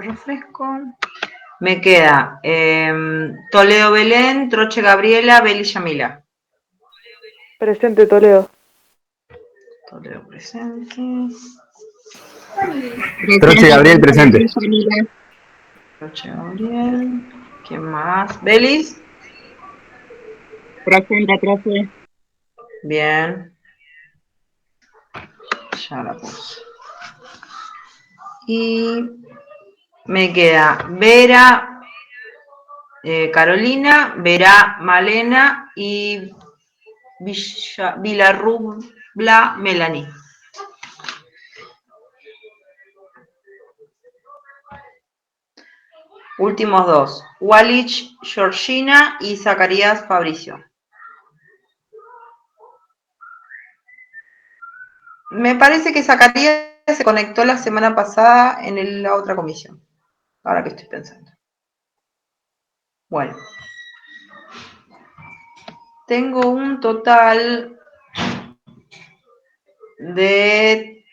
refresco. Me queda Toledo Belén, Troche Gabriela, Beli Yamila. Presente, Toledo. Toledo presente. Troche Gabriel presente. Troche Gabriel. ¿Quién más? ¿Belis? Presente, Troche. Bien. Ya la puse. Y me queda Vera, Carolina, Vera, Malena y Villarrubla, Melanie. Últimos dos. Walich, Georgina y Zacarías Fabricio. Me parece que Zacarías se conectó la semana pasada en la otra comisión. Ahora que estoy pensando. Bueno. Tengo un total de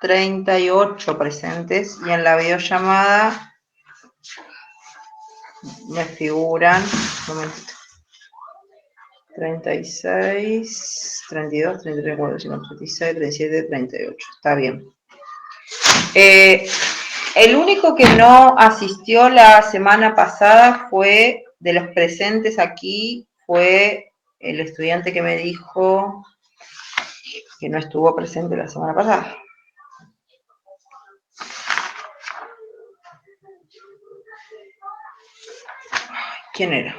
38 presentes y en la videollamada me figuran, un momentito, 36, 32, 33, 45, 36, 37, 38. Está bien. El único que no asistió la semana pasada fue, de los presentes aquí, fue el estudiante que me dijo que no estuvo presente la semana pasada. ¿Quién era?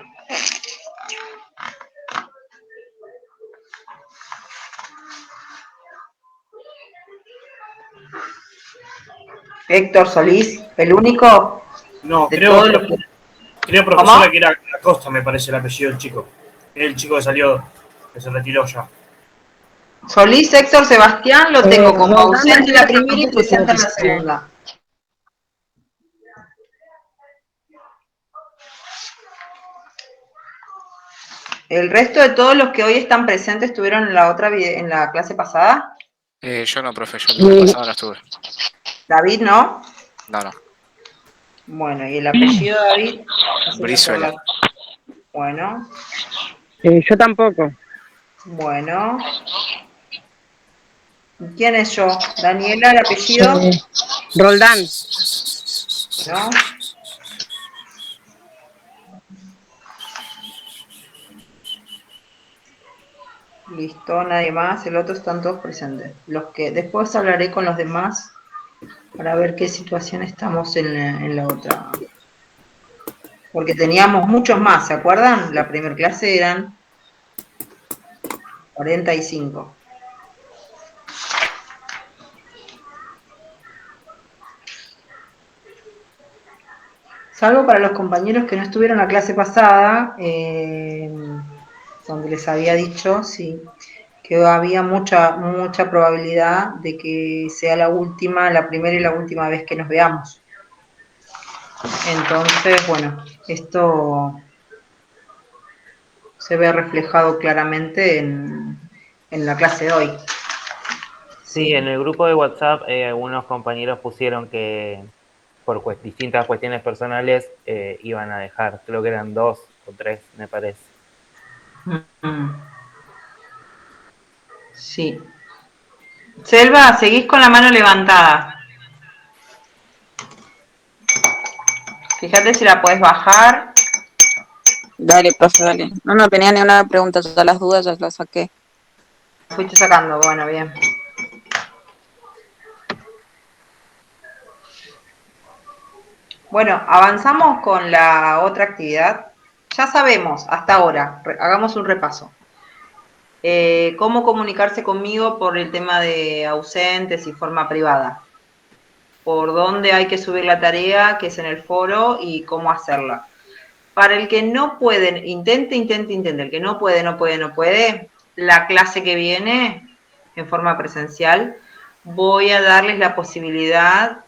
Héctor Solís, el único. No, de creo, todos los que... creo profesora que era Acosta, me parece el apellido del chico. El chico que salió, que se retiró ya. Solís Héctor Sebastián lo tengo como Roldán ausente en la primera y tampoco estuvo presente en la presente. segunda. ¿El resto de todos los que hoy están presentes estuvieron en la otra en la clase pasada? Yo no, profe, yo el día pasado no estuve. David, ¿no? No. Bueno, ¿y el apellido de David? Brizuela. Bueno. Yo tampoco. Bueno. ¿Quién es yo? Daniela, ¿el apellido? Roldán. ¿No? Listo, nadie más. El otro están todos presentes. Los que después hablaré con los demás para ver qué situación estamos en la otra. Porque teníamos muchos más, ¿se acuerdan? La primera clase eran 45. Salvo para los compañeros que no estuvieron la clase pasada, donde les había dicho, sí, que había mucha probabilidad de que sea la primera y la última vez que nos veamos. Entonces, bueno, esto se ve reflejado claramente en la clase de hoy. Sí, en el grupo de WhatsApp algunos compañeros pusieron que por distintas cuestiones personales iban a dejar, creo que eran 2 o 3, me parece. Sí. Selva, seguís con la mano levantada. Fíjate si la podés bajar. Dale, profe, dale. No tenía ni una pregunta, todas las dudas ya las saqué. Fuiste sacando, bueno, bien. Bueno, avanzamos con la otra actividad. Ya sabemos, hasta ahora, hagamos un repaso. Cómo comunicarse conmigo por el tema de ausentes y forma privada. Por dónde hay que subir la tarea, que es en el foro, y cómo hacerla. Para el que no puede, intente. El que no puede, la clase que viene, en forma presencial, voy a darles la posibilidad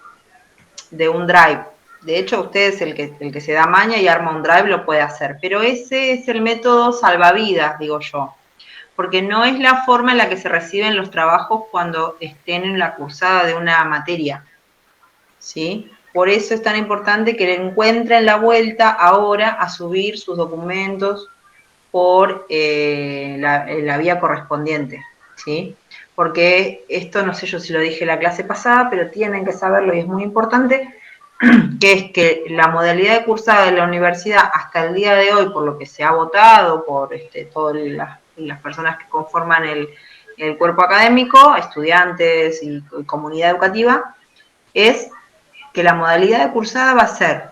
de un drive. De hecho, ustedes, el que se da maña y arma un drive, lo puede hacer. Pero ese es el método salvavidas, digo yo. Porque no es la forma en la que se reciben los trabajos cuando estén en la cursada de una materia. ¿Sí? por eso es tan importante que le encuentren la vuelta ahora a subir sus documentos por la vía correspondiente, ¿sí? Porque esto, no sé yo si lo dije en la clase pasada, pero tienen que saberlo y es muy importante, que es que la modalidad de cursada de la universidad hasta el día de hoy, por lo que se ha votado, por todas las personas que conforman el cuerpo académico, estudiantes y comunidad educativa, es que la modalidad de cursada va a ser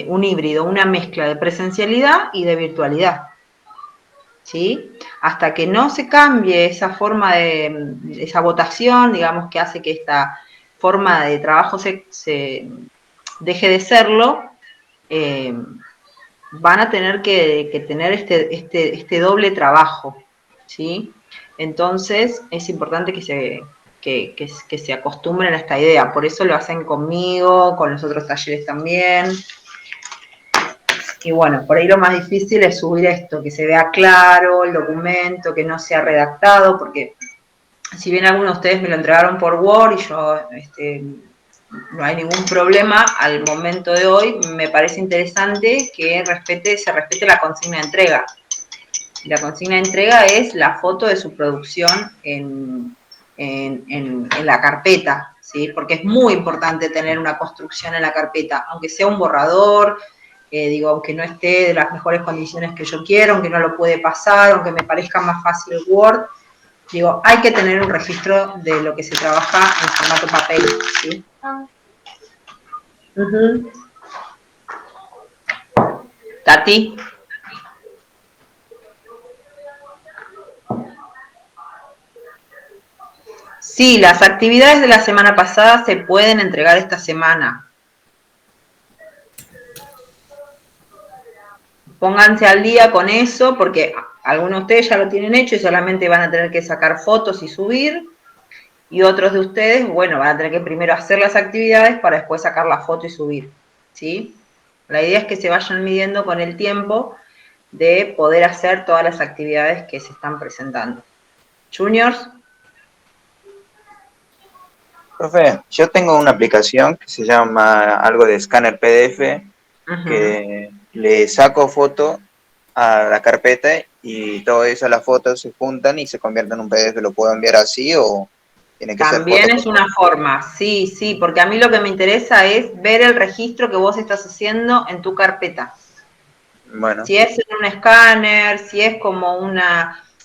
un híbrido, una mezcla de presencialidad y de virtualidad, ¿sí? Hasta que no se cambie esa forma esa votación, digamos, que hace que esta forma de trabajo se deje de serlo, van a tener que tener este doble trabajo, ¿sí? Entonces, es importante que se acostumbren a esta idea. Por eso lo hacen conmigo, con los otros talleres también. Y bueno, por ahí lo más difícil es subir esto, que se vea claro el documento, que no sea redactado, porque si bien algunos de ustedes me lo entregaron por Word y yo no hay ningún problema, al momento de hoy me parece interesante que se respete la consigna de entrega. Y la consigna de entrega es la foto de su producción en la carpeta, ¿sí? Porque es muy importante tener una construcción en la carpeta, aunque sea un borrador, aunque no esté de las mejores condiciones que yo quiero, aunque no lo puede pasar, aunque me parezca más fácil el Word, hay que tener un registro de lo que se trabaja en formato papel, ¿sí? Tati. Sí, las actividades de la semana pasada se pueden entregar esta semana. Pónganse al día con eso, porque algunos de ustedes ya lo tienen hecho y solamente van a tener que sacar fotos y subir, y otros de ustedes, bueno, van a tener que primero hacer las actividades para después sacar la foto y subir, ¿sí? La idea es que se vayan midiendo con el tiempo de poder hacer todas las actividades que se están presentando. Juniors. Profe, yo tengo una aplicación que se llama algo de escáner PDF, que le saco foto a la carpeta y todo eso, las fotos se juntan y se convierten en un PDF. ¿Lo puedo enviar así o tiene que ser foto? También es una forma, sí, porque a mí lo que me interesa es ver el registro que vos estás haciendo en tu carpeta. Bueno. Si es en un escáner, si es como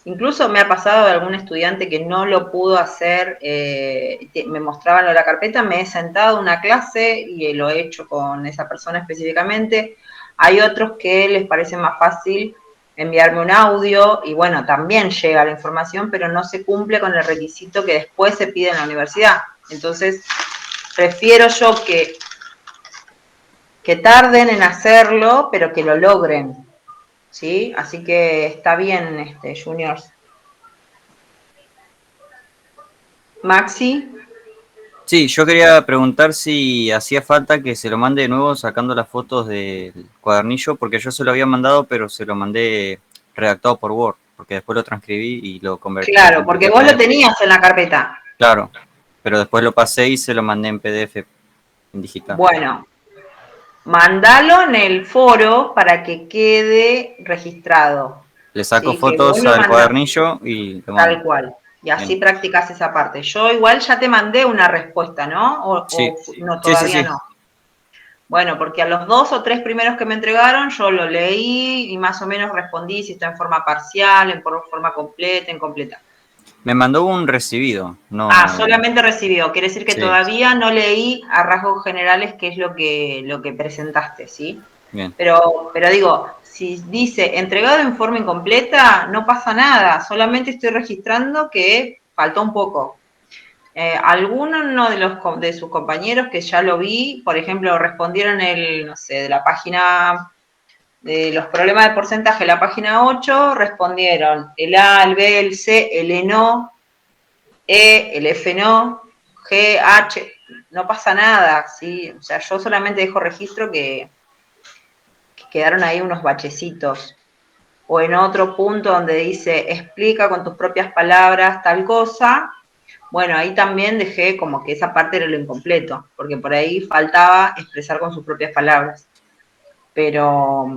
incluso me ha pasado de algún estudiante que no lo pudo hacer, me mostraban lo de la carpeta, me he sentado en una clase y lo he hecho con esa persona específicamente. Hay otros que les parece más fácil enviarme un audio y bueno, también llega la información, pero no se cumple con el requisito que después se pide en la universidad. Entonces, prefiero yo que tarden en hacerlo, pero que lo logren, ¿sí? Así que está bien, Juniors. Maxi. Sí, yo quería preguntar si hacía falta que se lo mande de nuevo sacando las fotos del cuadernillo, porque yo se lo había mandado, pero se lo mandé redactado por Word, porque después lo transcribí y lo convertí. Claro, porque vos lo tenías en la carpeta. Claro, pero después lo pasé y se lo mandé en PDF, en digital. Bueno, mandalo en el foro para que quede registrado. Le saco fotos al cuadernillo y lo mando. Tal cual. Y así practicás esa parte. Yo igual ya te mandé una respuesta, ¿no? Sí. No, todavía Sí. no. Bueno, porque a los 2 o 3 primeros que me entregaron, yo lo leí y más o menos respondí si está en forma parcial, en forma completa, incompleta. Me mandó un recibido. No, solamente recibió. Quiere decir que todavía no leí a rasgos generales qué es lo que presentaste, ¿sí? Bien. Pero digo, si dice entregado en forma incompleta, no pasa nada. Solamente estoy registrando que faltó un poco. Algunos de sus compañeros que ya lo vi, por ejemplo, respondieron de la página de los problemas de porcentaje, la página 8, respondieron el A, el B, el C, el no, el F no, G, H, no pasa nada, ¿sí? O sea, yo solamente dejo registro que quedaron ahí unos bachecitos. O en otro punto donde dice, explica con tus propias palabras tal cosa, Bueno, ahí también dejé como que esa parte era lo incompleto, porque por ahí faltaba expresar con sus propias palabras. Pero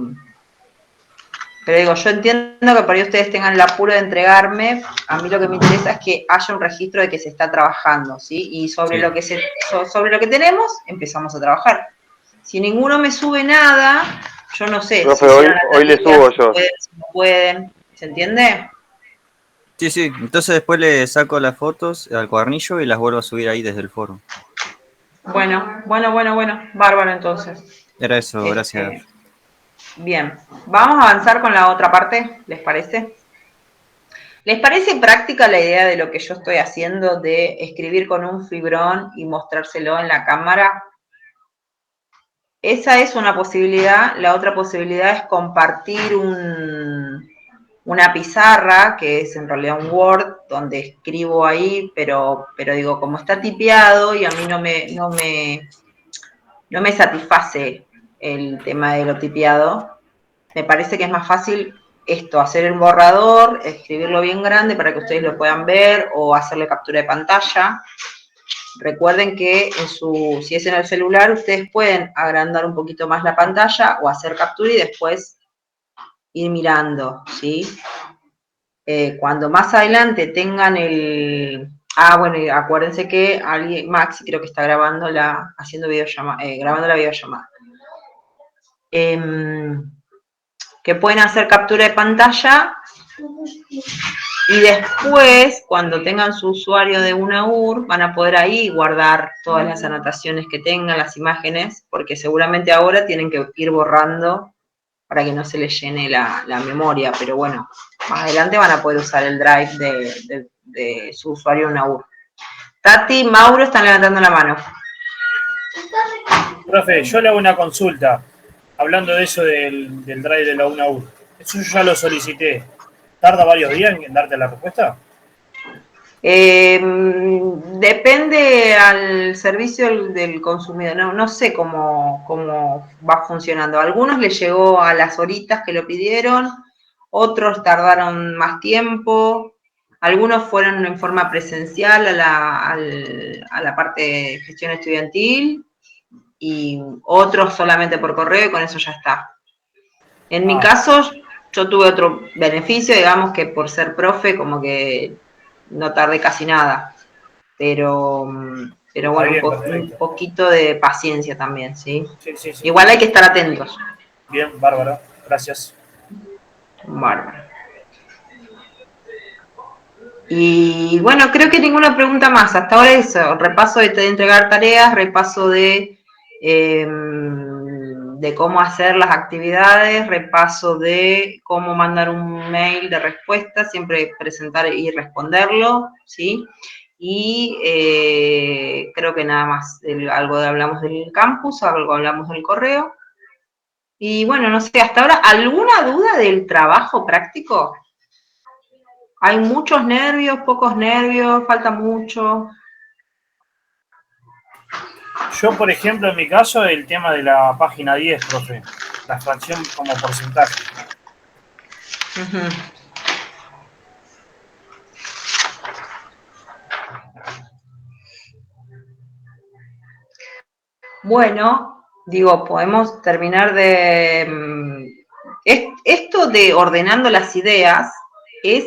digo, yo entiendo que por ahí ustedes tengan el apuro de entregarme. A mí lo que me interesa es que haya un registro de que se está trabajando, ¿sí? Y sobre Sí. sobre lo que tenemos, empezamos a trabajar. Si ninguno me sube nada, yo no sé Profe, si hicieron la hoy le tarea, subo si yo. pueden, si no pueden. ¿Se entiende? Sí, sí. Entonces después le saco las fotos al cuadernillo y las vuelvo a subir ahí desde el foro. Bueno. Bárbaro, entonces. Era eso, gracias. Bien. Vamos a avanzar con la otra parte, ¿les parece? ¿Les parece práctica la idea de lo que yo estoy haciendo de escribir con un fibrón y mostrárselo en la cámara? Esa es una posibilidad. La otra posibilidad es compartir una pizarra, que es en realidad un Word, donde escribo ahí, pero digo, como está tipeado y a mí no me satisface el tema de lo tipeado, me parece que es más fácil esto, hacer el borrador, escribirlo bien grande para que ustedes lo puedan ver o hacerle captura de pantalla. Recuerden que si es en el celular, ustedes pueden agrandar un poquito más la pantalla o hacer captura y después ir mirando, ¿sí? Cuando más adelante tengan bueno, y acuérdense que Maxi creo que está grabando grabando la videollamada. Que pueden hacer captura de pantalla y después, cuando tengan su usuario de UNAUR, van a poder ahí guardar todas las anotaciones que tengan, las imágenes, porque seguramente ahora tienen que ir borrando para que no se les llene la memoria, pero bueno, más adelante van a poder usar el drive de su usuario UNAUR. Tati, Mauro están levantando la mano. Profe, yo le hago una consulta, hablando de eso del drive de la UNAUR. Eso yo ya lo solicité. ¿Tarda varios días en darte la respuesta? Depende al servicio del consumidor, no sé cómo va funcionando. A algunos les llegó a las horitas que lo pidieron, otros tardaron más tiempo, algunos fueron en forma presencial a la parte de gestión estudiantil y otros solamente por correo y con eso ya está. En mi caso, yo tuve otro beneficio, digamos que por ser profe, como que no tardé casi nada, pero bueno, bien, un poquito de paciencia también, ¿sí? Sí. Igual hay que estar atentos. Bien, bárbaro, gracias. Bárbaro. Y bueno, creo que ninguna pregunta más. Hasta ahora eso, repaso de entregar tareas, repaso de cómo hacer las actividades, repaso de cómo mandar un mail de respuesta, siempre presentar y responderlo, ¿sí? Y creo que nada más, algo hablamos del campus, algo hablamos del correo. Y bueno, no sé, hasta ahora, ¿alguna duda del trabajo práctico? ¿Hay muchos nervios, pocos nervios, falta mucho? Yo, por ejemplo, en mi caso, el tema de la página 10, profe, la fracción como porcentaje. Bueno, digo, podemos terminar de... Esto de ordenando las ideas es,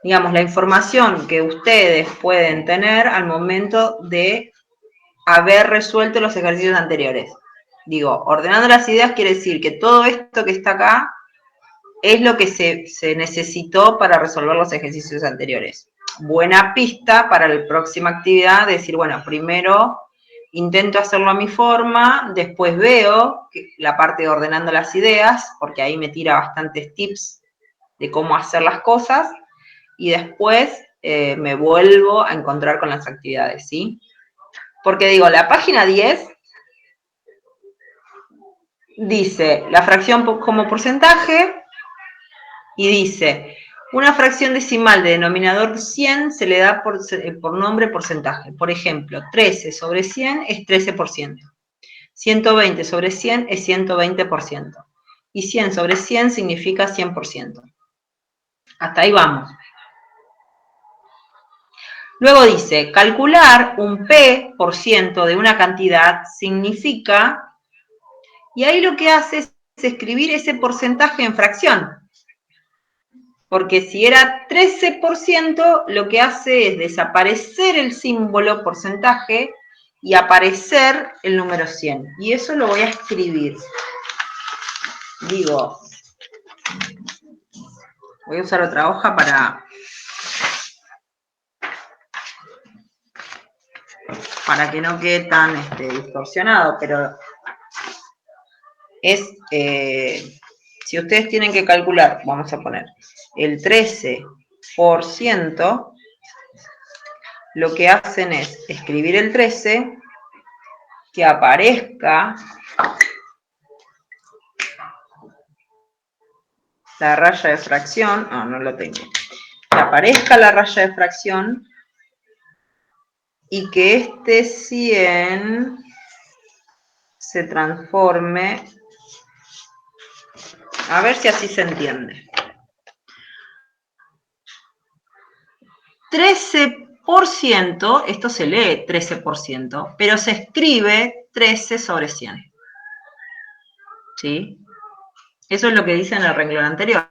digamos, la información que ustedes pueden tener al momento de haber resuelto los ejercicios anteriores. Digo, ordenando las ideas quiere decir que todo esto que está acá es lo que se necesitó para resolver los ejercicios anteriores. Buena pista para la próxima actividad, decir, bueno, primero intento hacerlo a mi forma, después veo la parte de ordenando las ideas, porque ahí me tira bastantes tips de cómo hacer las cosas, y después me vuelvo a encontrar con las actividades, ¿sí? Porque digo, la página 10 dice la fracción como porcentaje y dice, una fracción decimal de denominador 100 se le da por nombre porcentaje. Por ejemplo, 13 sobre 100 es 13%. 120 sobre 100 es 120%. Y 100 sobre 100 significa 100%. Hasta ahí vamos. Luego dice, calcular un P% de una cantidad significa, y ahí lo que hace es escribir ese porcentaje en fracción. Porque si era 13%, lo que hace es desaparecer el símbolo porcentaje y aparecer el número 100. Y eso lo voy a escribir. Digo, voy a usar otra hoja para que no quede tan distorsionado, pero es, si ustedes tienen que calcular, vamos a poner, el 13%, lo que hacen es escribir el 13, que aparezca la raya de fracción, no lo tengo, que aparezca la raya de fracción y que este 100 se transforme, a ver si así se entiende. 13%, esto se lee 13%, pero se escribe 13 sobre 100. ¿Sí? Eso es lo que dice en el renglón anterior.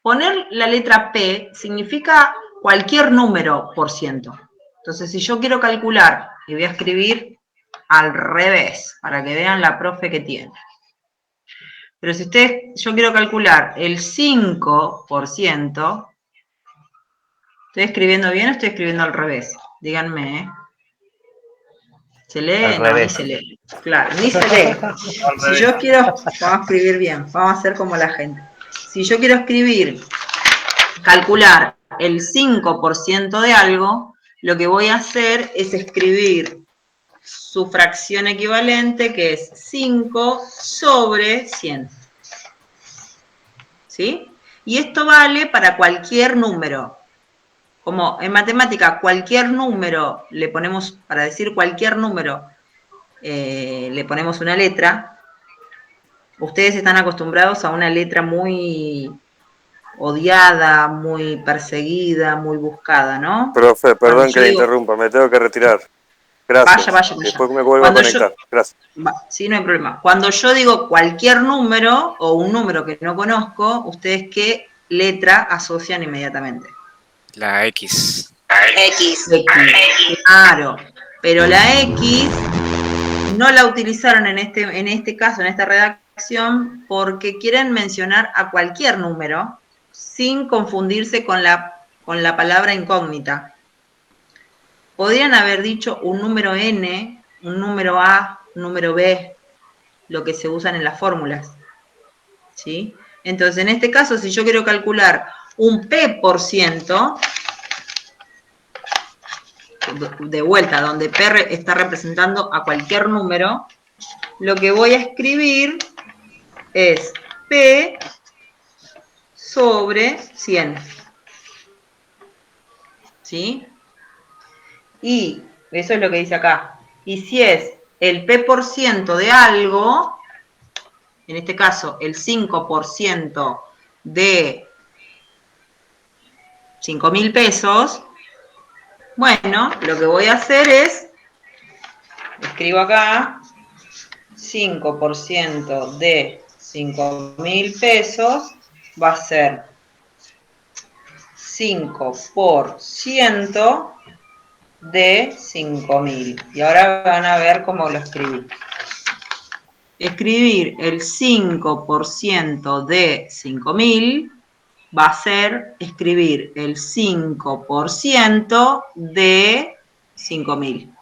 Poner la letra P significa cualquier número por ciento. Entonces, si yo quiero calcular, y voy a escribir al revés, para que vean la profe que tiene. Pero si yo quiero calcular el 5%, ¿estoy escribiendo bien o estoy escribiendo al revés? Díganme, ¿eh? ¿Se lee? No, ni se lee. Claro, ni se lee. Si yo quiero, vamos a escribir bien, vamos a hacer como la gente. Si yo quiero calcular el 5% de algo, lo que voy a hacer es escribir su fracción equivalente, que es 5 sobre 100. ¿Sí? Y esto vale para cualquier número. Como en matemática, cualquier número, le ponemos, para decir cualquier número, le ponemos una letra. Ustedes están acostumbrados a una letra muy odiada, muy perseguida, muy buscada, ¿no? Profe, perdón que le interrumpa, me tengo que retirar. Gracias. Vaya. Después me vuelvo a conectar. Gracias. Sí, no hay problema. Cuando yo digo cualquier número o un número que no conozco, ¿ustedes qué letra asocian inmediatamente? La X. X. Claro, pero la X no la utilizaron en este caso, en esta redacción, porque quieren mencionar a cualquier número sin confundirse con la palabra incógnita. Podrían haber dicho un número N, un número A, un número B, lo que se usan en las fórmulas. ¿Sí? Entonces, en este caso, si yo quiero calcular un P%, de vuelta, donde P está representando a cualquier número, lo que voy a escribir es P sobre 100. ¿Sí? Y eso es lo que dice acá. Y si es el P% de algo, en este caso el 5% de 5.000 pesos, bueno, lo que voy a hacer es, escribo acá, 5% de 5.000 pesos va a ser 5% de 5.000. Y ahora van a ver cómo lo escribí. Escribir el 5% de 5.000 va a ser escribir el 5% de 5.000.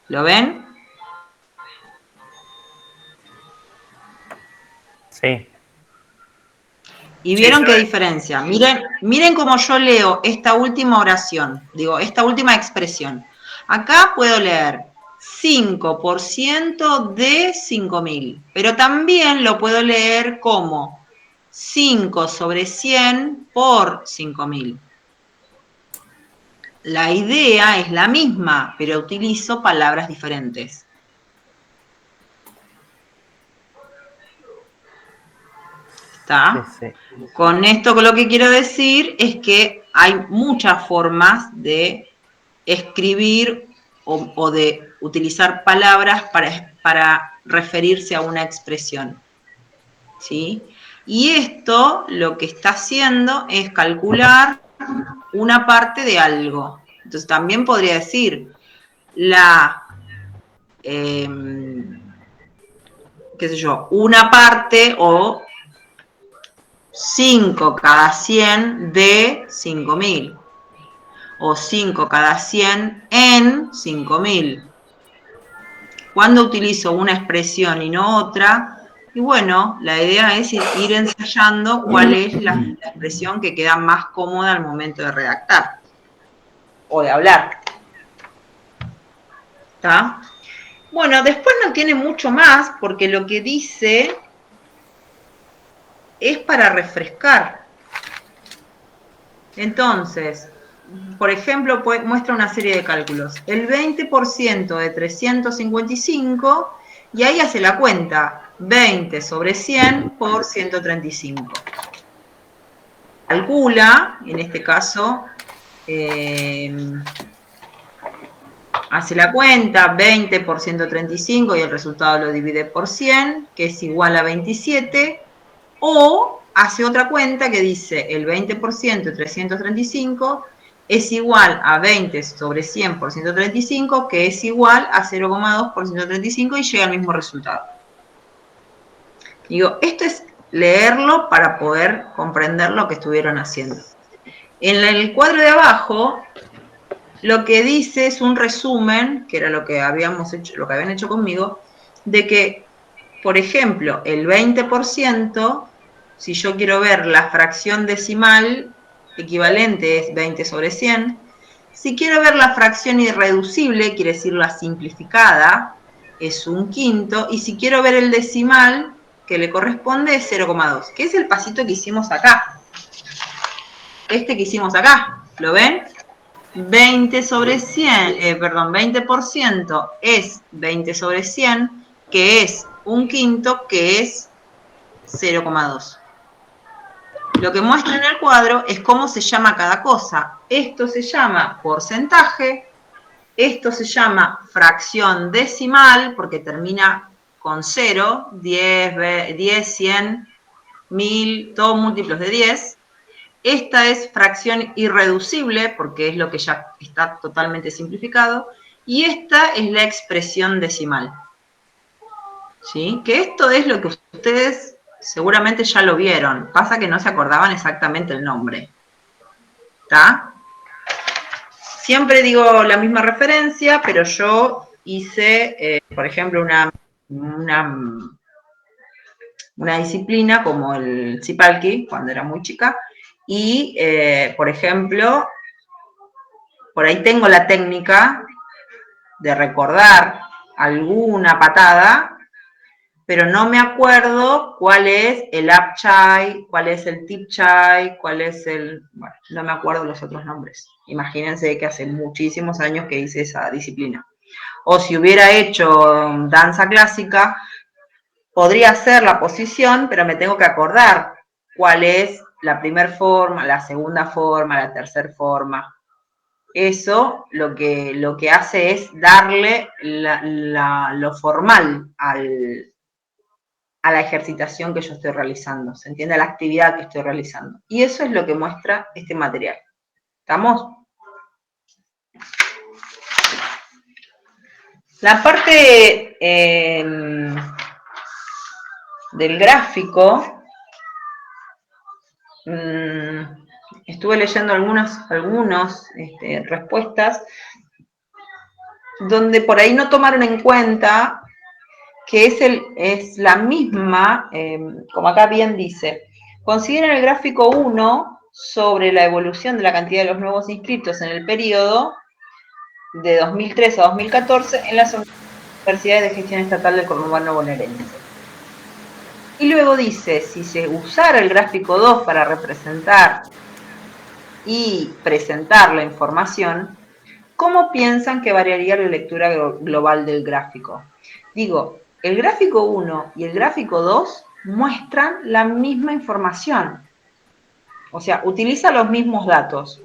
¿Lo ven? Sí. ¿Y vieron qué diferencia? Miren cómo yo leo esta última oración, esta última expresión. Acá puedo leer 5% de 5.000, pero también lo puedo leer como 5 sobre 100 por 5.000. La idea es la misma, pero utilizo palabras diferentes. ¿Está? Sí, sí. Con esto lo que quiero decir es que hay muchas formas de escribir o de utilizar palabras para referirse a una expresión. ¿Sí? Y esto lo que está haciendo es calcular una parte de algo. Entonces también podría decir qué sé yo, una parte o 5 cada 100 de 5.000. O 5 cada 100 en 5.000. Cuando utilizo una expresión y no otra, y bueno, la idea es ir ensayando cuál es la expresión que queda más cómoda al momento de redactar o de hablar. ¿Está? Bueno, después no tiene mucho más porque lo que dice es para refrescar. Entonces, por ejemplo, muestra una serie de cálculos. El 20% de 355, y ahí hace la cuenta. 20 sobre 100 por 135. Calcula, en este caso, hace la cuenta, 20 por 135, y el resultado lo divide por 100, que es igual a 27, o hace otra cuenta que dice el 20% de 335 es igual a 20 sobre 100 por 135, que es igual a 0,2 por 135 y llega al mismo resultado. Digo, esto es leerlo para poder comprender lo que estuvieron haciendo. En el cuadro de abajo, lo que dice es un resumen, que era lo que habíamos hecho, lo que habían hecho conmigo, de que, por ejemplo, el 20%, si yo quiero ver la fracción decimal equivalente es 20 sobre 100. Si quiero ver la fracción irreducible, quiere decir la simplificada, es 1/5. Y si quiero ver el decimal que le corresponde es 0,2, que es el pasito que hicimos acá. Este que hicimos acá, ¿lo ven? 20 sobre 100, 20% es 20 sobre 100, que es 1/5, que es 0,2. Lo que muestra en el cuadro es cómo se llama cada cosa. Esto se llama porcentaje, esto se llama fracción decimal, porque termina con 0, 10, 100, 1000, todos múltiplos de 10. Esta es fracción irreducible, porque es lo que ya está totalmente simplificado. Y esta es la expresión decimal. ¿Sí? Que esto es lo que ustedes seguramente ya lo vieron. Pasa que no se acordaban exactamente el nombre. ¿Está? Siempre digo la misma referencia, pero yo hice, por ejemplo, una disciplina como el Cipalki, cuando era muy chica, y, por ejemplo, por ahí tengo la técnica de recordar alguna patada, pero no me acuerdo cuál es el upchai, cuál es el tipchai, cuál es el... Bueno, no me acuerdo los otros nombres. Imagínense que hace muchísimos años que hice esa disciplina. O si hubiera hecho danza clásica, podría hacer la posición, pero me tengo que acordar cuál es la primera forma, la segunda forma, la tercera forma. Eso lo que hace es darle lo formal a la ejercitación que yo estoy realizando, ¿se entiende? A la actividad que estoy realizando. Y eso es lo que muestra este material. ¿Estamos? La parte del gráfico, estuve leyendo algunas respuestas donde por ahí no tomaron en cuenta que es la misma, como acá bien dice, consideren el gráfico 1 sobre la evolución de la cantidad de los nuevos inscritos en el periodo de 2013 a 2014 en las universidades de gestión estatal del conurbano bonaerense. Y luego dice, si se usara el gráfico 2 para representar y presentar la información, ¿cómo piensan que variaría la lectura global del gráfico? Digo, el gráfico 1 y el gráfico 2 muestran la misma información. O sea, utiliza los mismos datos.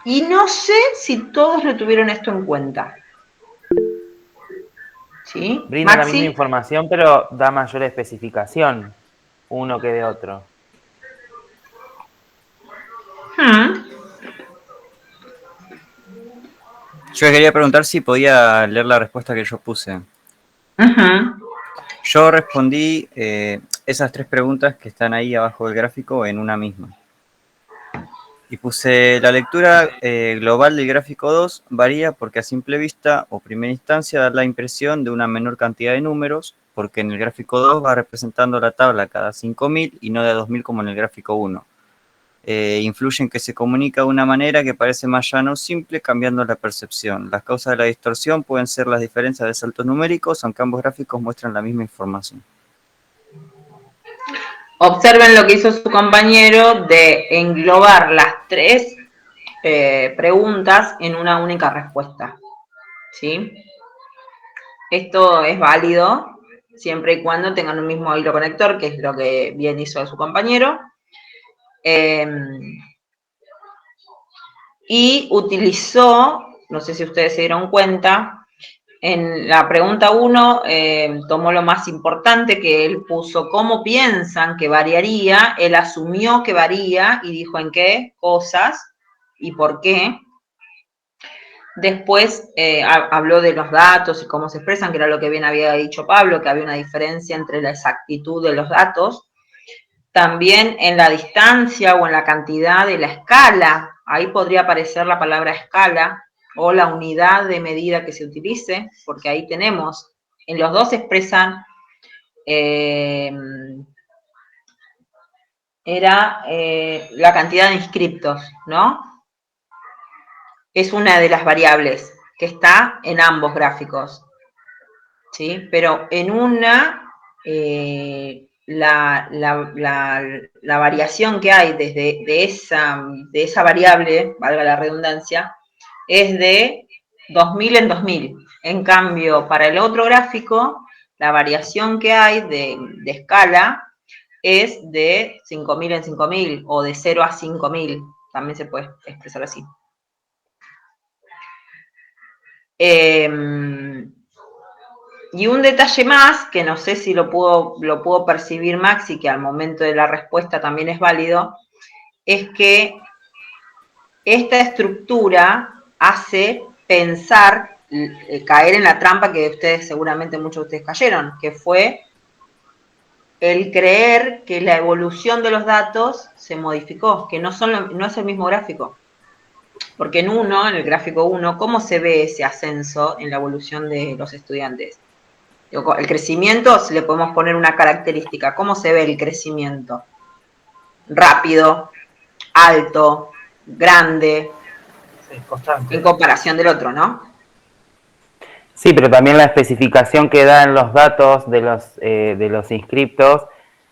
Y no sé si todos lo tuvieron esto en cuenta. ¿Sí? Brinda la Maxi. misma información, pero da mayor especificación uno que de otro. Yo quería preguntar si podía leer la respuesta que yo puse. Yo respondí esas 3 preguntas que están ahí abajo del gráfico en una misma. Y puse, la lectura global del gráfico 2 varía porque a simple vista o primera instancia da la impresión de una menor cantidad de números, porque en el gráfico 2 va representando la tabla cada 5000 y no de 2000 como en el gráfico 1. Influye en que se comunica de una manera que parece más llano o simple, cambiando la percepción. Las causas de la distorsión pueden ser las diferencias de saltos numéricos, aunque ambos gráficos muestran la misma información. Observen lo que hizo su compañero de englobar las 3 preguntas en una única respuesta. ¿Sí? Esto es válido siempre y cuando tengan un mismo hilo conector, que es lo que bien hizo su compañero. Y utilizó, no sé si ustedes se dieron cuenta, en la pregunta 1 tomó lo más importante, que él puso cómo piensan que variaría, él asumió que varía y dijo en qué cosas y por qué. Después habló de los datos y cómo se expresan, que era lo que bien había dicho Pablo, que había una diferencia entre la exactitud de los datos. También en la distancia o en la cantidad de la escala, ahí podría aparecer la palabra escala, o la unidad de medida que se utilice, porque ahí tenemos, en los dos se expresan, la cantidad de inscriptos, ¿no? Es una de las variables que está en ambos gráficos, ¿sí? Pero en una, la variación que hay de esa variable, valga la redundancia, es de 2000 en 2000. En cambio, para el otro gráfico, la variación que hay de escala es de 5000 en 5000 o de 0 a 5000. También se puede expresar así. Y un detalle más, que no sé si lo pudo percibir Maxi, que al momento de la respuesta también es válido, es que esta estructura hace pensar, caer en la trampa que ustedes, seguramente muchos de ustedes cayeron, que fue el creer que la evolución de los datos se modificó, que no es el mismo gráfico. Porque en el gráfico 1, ¿cómo se ve ese ascenso en la evolución de los estudiantes? El crecimiento, si le podemos poner una característica, ¿cómo se ve el crecimiento? Rápido, alto, grande, Sí, constante. en comparación del otro, ¿no? Sí, pero también la especificación que da en los datos de los inscriptos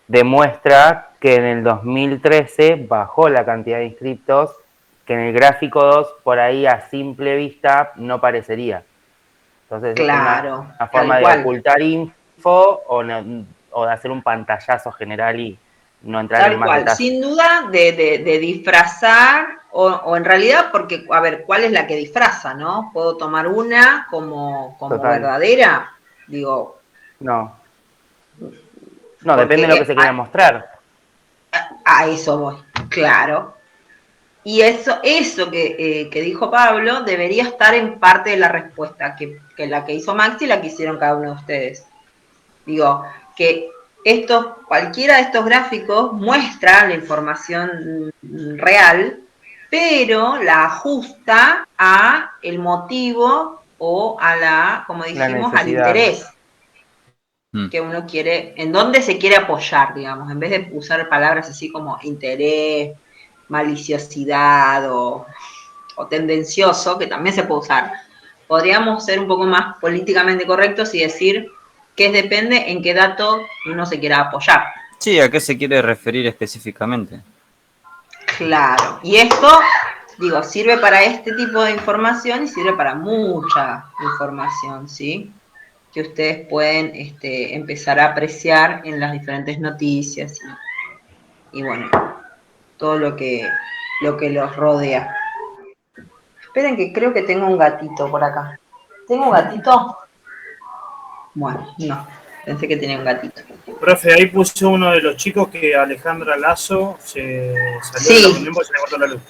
demuestra que en el 2013 bajó la cantidad de inscriptos, que en el gráfico 2 por ahí a simple vista no parecería. Entonces claro, es una forma de ocultar info o de hacer un pantallazo general y no entrar en más detalles. Sin duda de disfrazar, o en realidad, porque, a ver, ¿cuál es la que disfraza, no? ¿Puedo tomar una como verdadera? Digo. No, depende de lo que se quiera mostrar. A eso voy, claro. Y eso que dijo Pablo debería estar en parte de la respuesta, que la que hizo Maxi y la que hicieron cada uno de ustedes. Digo, que cualquiera de estos gráficos muestra la información real, pero la ajusta a el motivo o a como dijimos, al interés que uno quiere, en dónde se quiere apoyar, digamos, en vez de usar palabras así como interés, maliciosidad o tendencioso, que también se puede usar. Podríamos ser un poco más políticamente correctos y decir que depende en qué dato uno se quiera apoyar. Sí, ¿a qué se quiere referir específicamente? Claro, y esto, digo, sirve para este tipo de información y sirve para mucha información, ¿sí? que ustedes pueden empezar a apreciar en las diferentes noticias y bueno, todo lo que los rodea. Esperen que creo que tengo un gatito por acá. ¿Tengo un gatito? Bueno, no. Pensé que tenía un gatito. Profe, ahí puso uno de los chicos que Alejandra Lazo se salió de la reunión porque se le cortó la luz.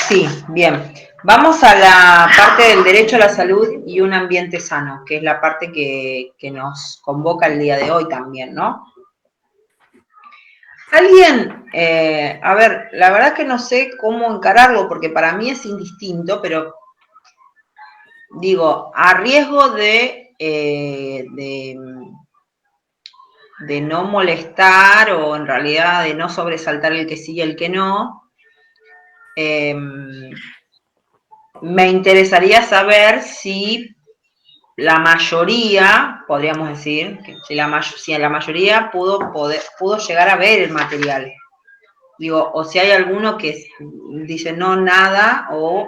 Sí, bien. Vamos a la parte del derecho a la salud y un ambiente sano, que es la parte que nos convoca el día de hoy también, ¿no? Alguien, a ver, la verdad que no sé cómo encararlo, porque para mí es indistinto, pero digo, a riesgo de no molestar o en realidad de no sobresaltar el que sí y el que no, me interesaría saber si la mayoría, podríamos decir, si la mayoría pudo llegar a ver el material. Digo, o si hay alguno que dice no, nada, o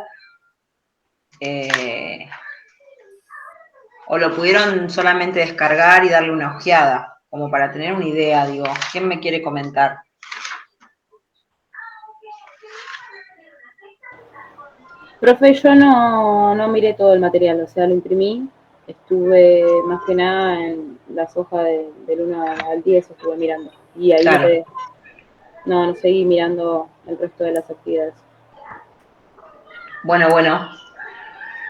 lo pudieron solamente descargar y darle una ojeada, como para tener una idea, digo, ¿quién me quiere comentar? Profe, yo no miré todo el material, o sea, lo imprimí, estuve más que nada en las hojas del 1 al 10, estuve mirando, y ahí Claro. no seguí mirando el resto de las actividades. Bueno,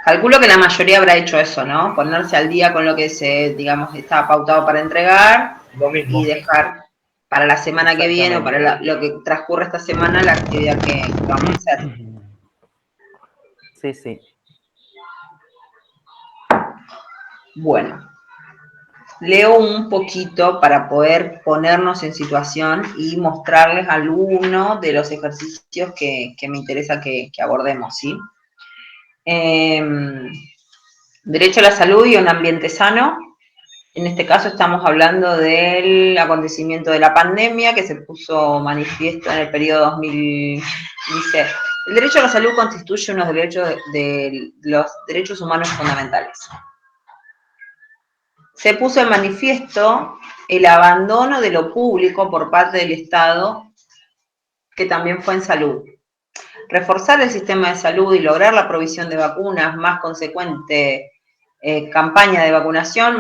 calculo que la mayoría habrá hecho eso, ¿no? Ponerse al día con lo que digamos, estaba pautado para entregar y dejar para la semana que viene o para lo que transcurre esta semana la actividad que vamos a hacer. Sí, sí. Bueno, leo un poquito para poder ponernos en situación y mostrarles alguno de los ejercicios que me interesa que abordemos, ¿sí? Derecho a la salud y un ambiente sano. En este caso estamos hablando del acontecimiento de la pandemia que se puso manifiesto en el periodo 2000. Dice, el derecho a la salud constituye uno de los derechos humanos fundamentales. Se puso en manifiesto el abandono de lo público por parte del Estado, que también fue en salud. Reforzar el sistema de salud y lograr la provisión de vacunas, más consecuente campaña de vacunación,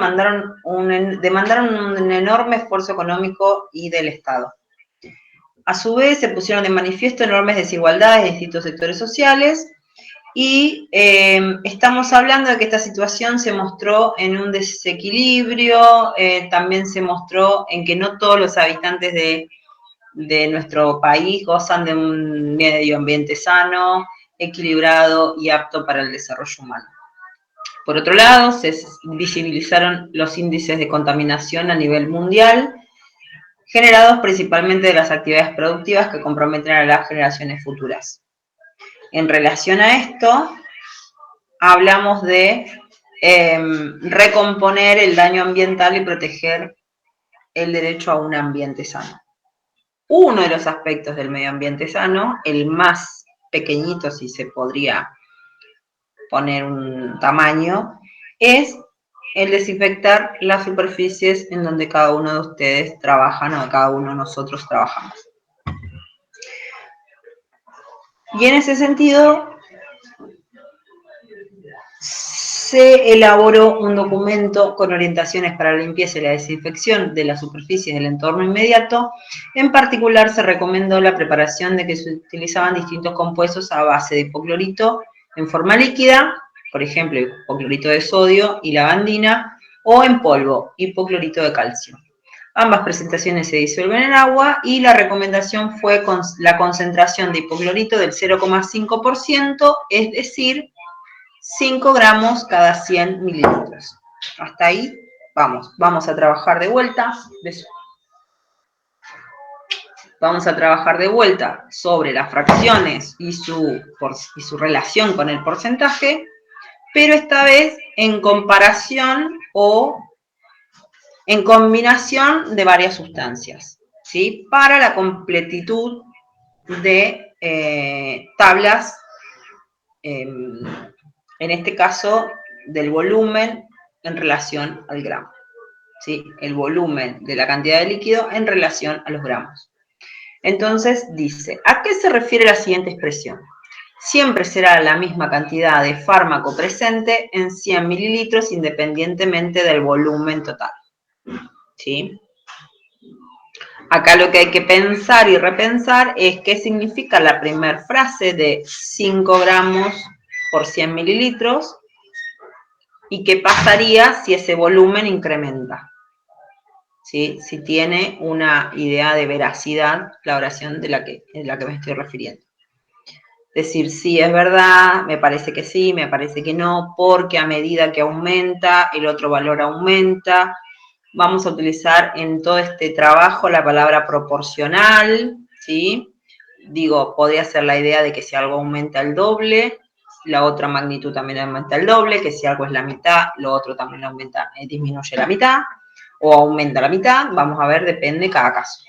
demandaron un enorme esfuerzo económico y del Estado. A su vez, se pusieron de manifiesto enormes desigualdades en distintos sectores sociales y estamos hablando de que esta situación se mostró en un desequilibrio, también se mostró en que no todos los habitantes de nuestro país gozan de un medio ambiente sano, equilibrado y apto para el desarrollo humano. Por otro lado, se visibilizaron los índices de contaminación a nivel mundial, generados principalmente de las actividades productivas que comprometen a las generaciones futuras. En relación a esto, hablamos de recomponer el daño ambiental y proteger el derecho a un ambiente sano. Uno de los aspectos del medio ambiente sano, el más pequeñito, si se podría poner un tamaño, es el desinfectar las superficies en donde cada uno de ustedes trabajan o cada uno de nosotros trabajamos. Y en ese sentido, se elaboró un documento con orientaciones para la limpieza y la desinfección de las superficies del entorno inmediato. En particular, se recomendó la preparación de que se utilizaban distintos compuestos a base de hipoclorito en forma líquida, por ejemplo, hipoclorito de sodio y lavandina, o en polvo, hipoclorito de calcio. Ambas presentaciones se disuelven en agua y la recomendación fue con la concentración de hipoclorito del 0,5%, es decir, 5 gramos cada 100 mililitros. Hasta ahí vamos a trabajar de vuelta. Vamos a trabajar de vuelta sobre las fracciones y su relación con el porcentaje, pero esta vez en comparación o en combinación de varias sustancias, ¿sí? Para la completitud de tablas, en este caso del volumen en relación al gramo. ¿Sí? El volumen de la cantidad de líquido en relación a los gramos. Entonces dice, ¿a qué se refiere la siguiente expresión? Siempre será la misma cantidad de fármaco presente en 100 mililitros independientemente del volumen total. ¿Sí? Acá lo que hay que pensar y repensar es qué significa la primera frase de 5 gramos por 100 mililitros y qué pasaría si ese volumen incrementa. ¿Sí? Si tiene una idea de veracidad la oración de la que me estoy refiriendo. Decir, sí, es verdad, me parece que sí, me parece que no, porque a medida que aumenta, el otro valor aumenta. Vamos a utilizar en todo este trabajo la palabra proporcional, ¿sí? Digo, podría ser la idea de que si algo aumenta el doble, la otra magnitud también aumenta el doble, que si algo es la mitad, lo otro también aumenta, disminuye la mitad, o aumenta la mitad, vamos a ver, depende cada caso.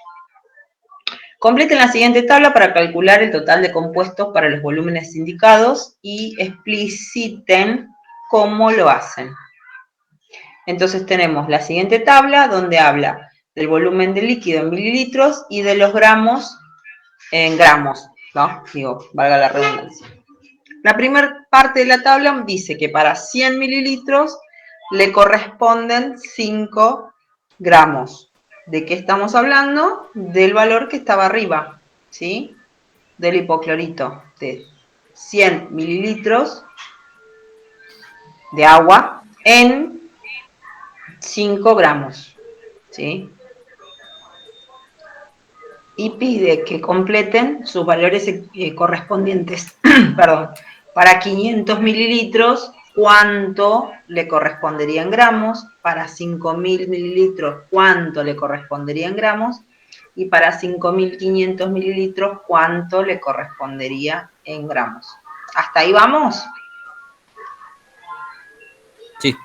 Completen la siguiente tabla para calcular el total de compuestos para los volúmenes indicados y expliciten cómo lo hacen. Entonces tenemos la siguiente tabla donde habla del volumen de líquido en mililitros y de los gramos en gramos, ¿no? Digo, valga la redundancia. La primera parte de la tabla dice que para 100 mililitros le corresponden 5 gramos. ¿De qué estamos hablando? Del valor que estaba arriba, ¿sí? Del hipoclorito, de 100 mililitros de agua en 5 gramos, ¿sí? Y pide que completen sus valores correspondientes, perdón, para 500 mililitros, cuánto le correspondería en gramos, para 5.000 mililitros, cuánto le correspondería en gramos, y para 5.500 mililitros, cuánto le correspondería en gramos. ¿Hasta ahí vamos? Sí.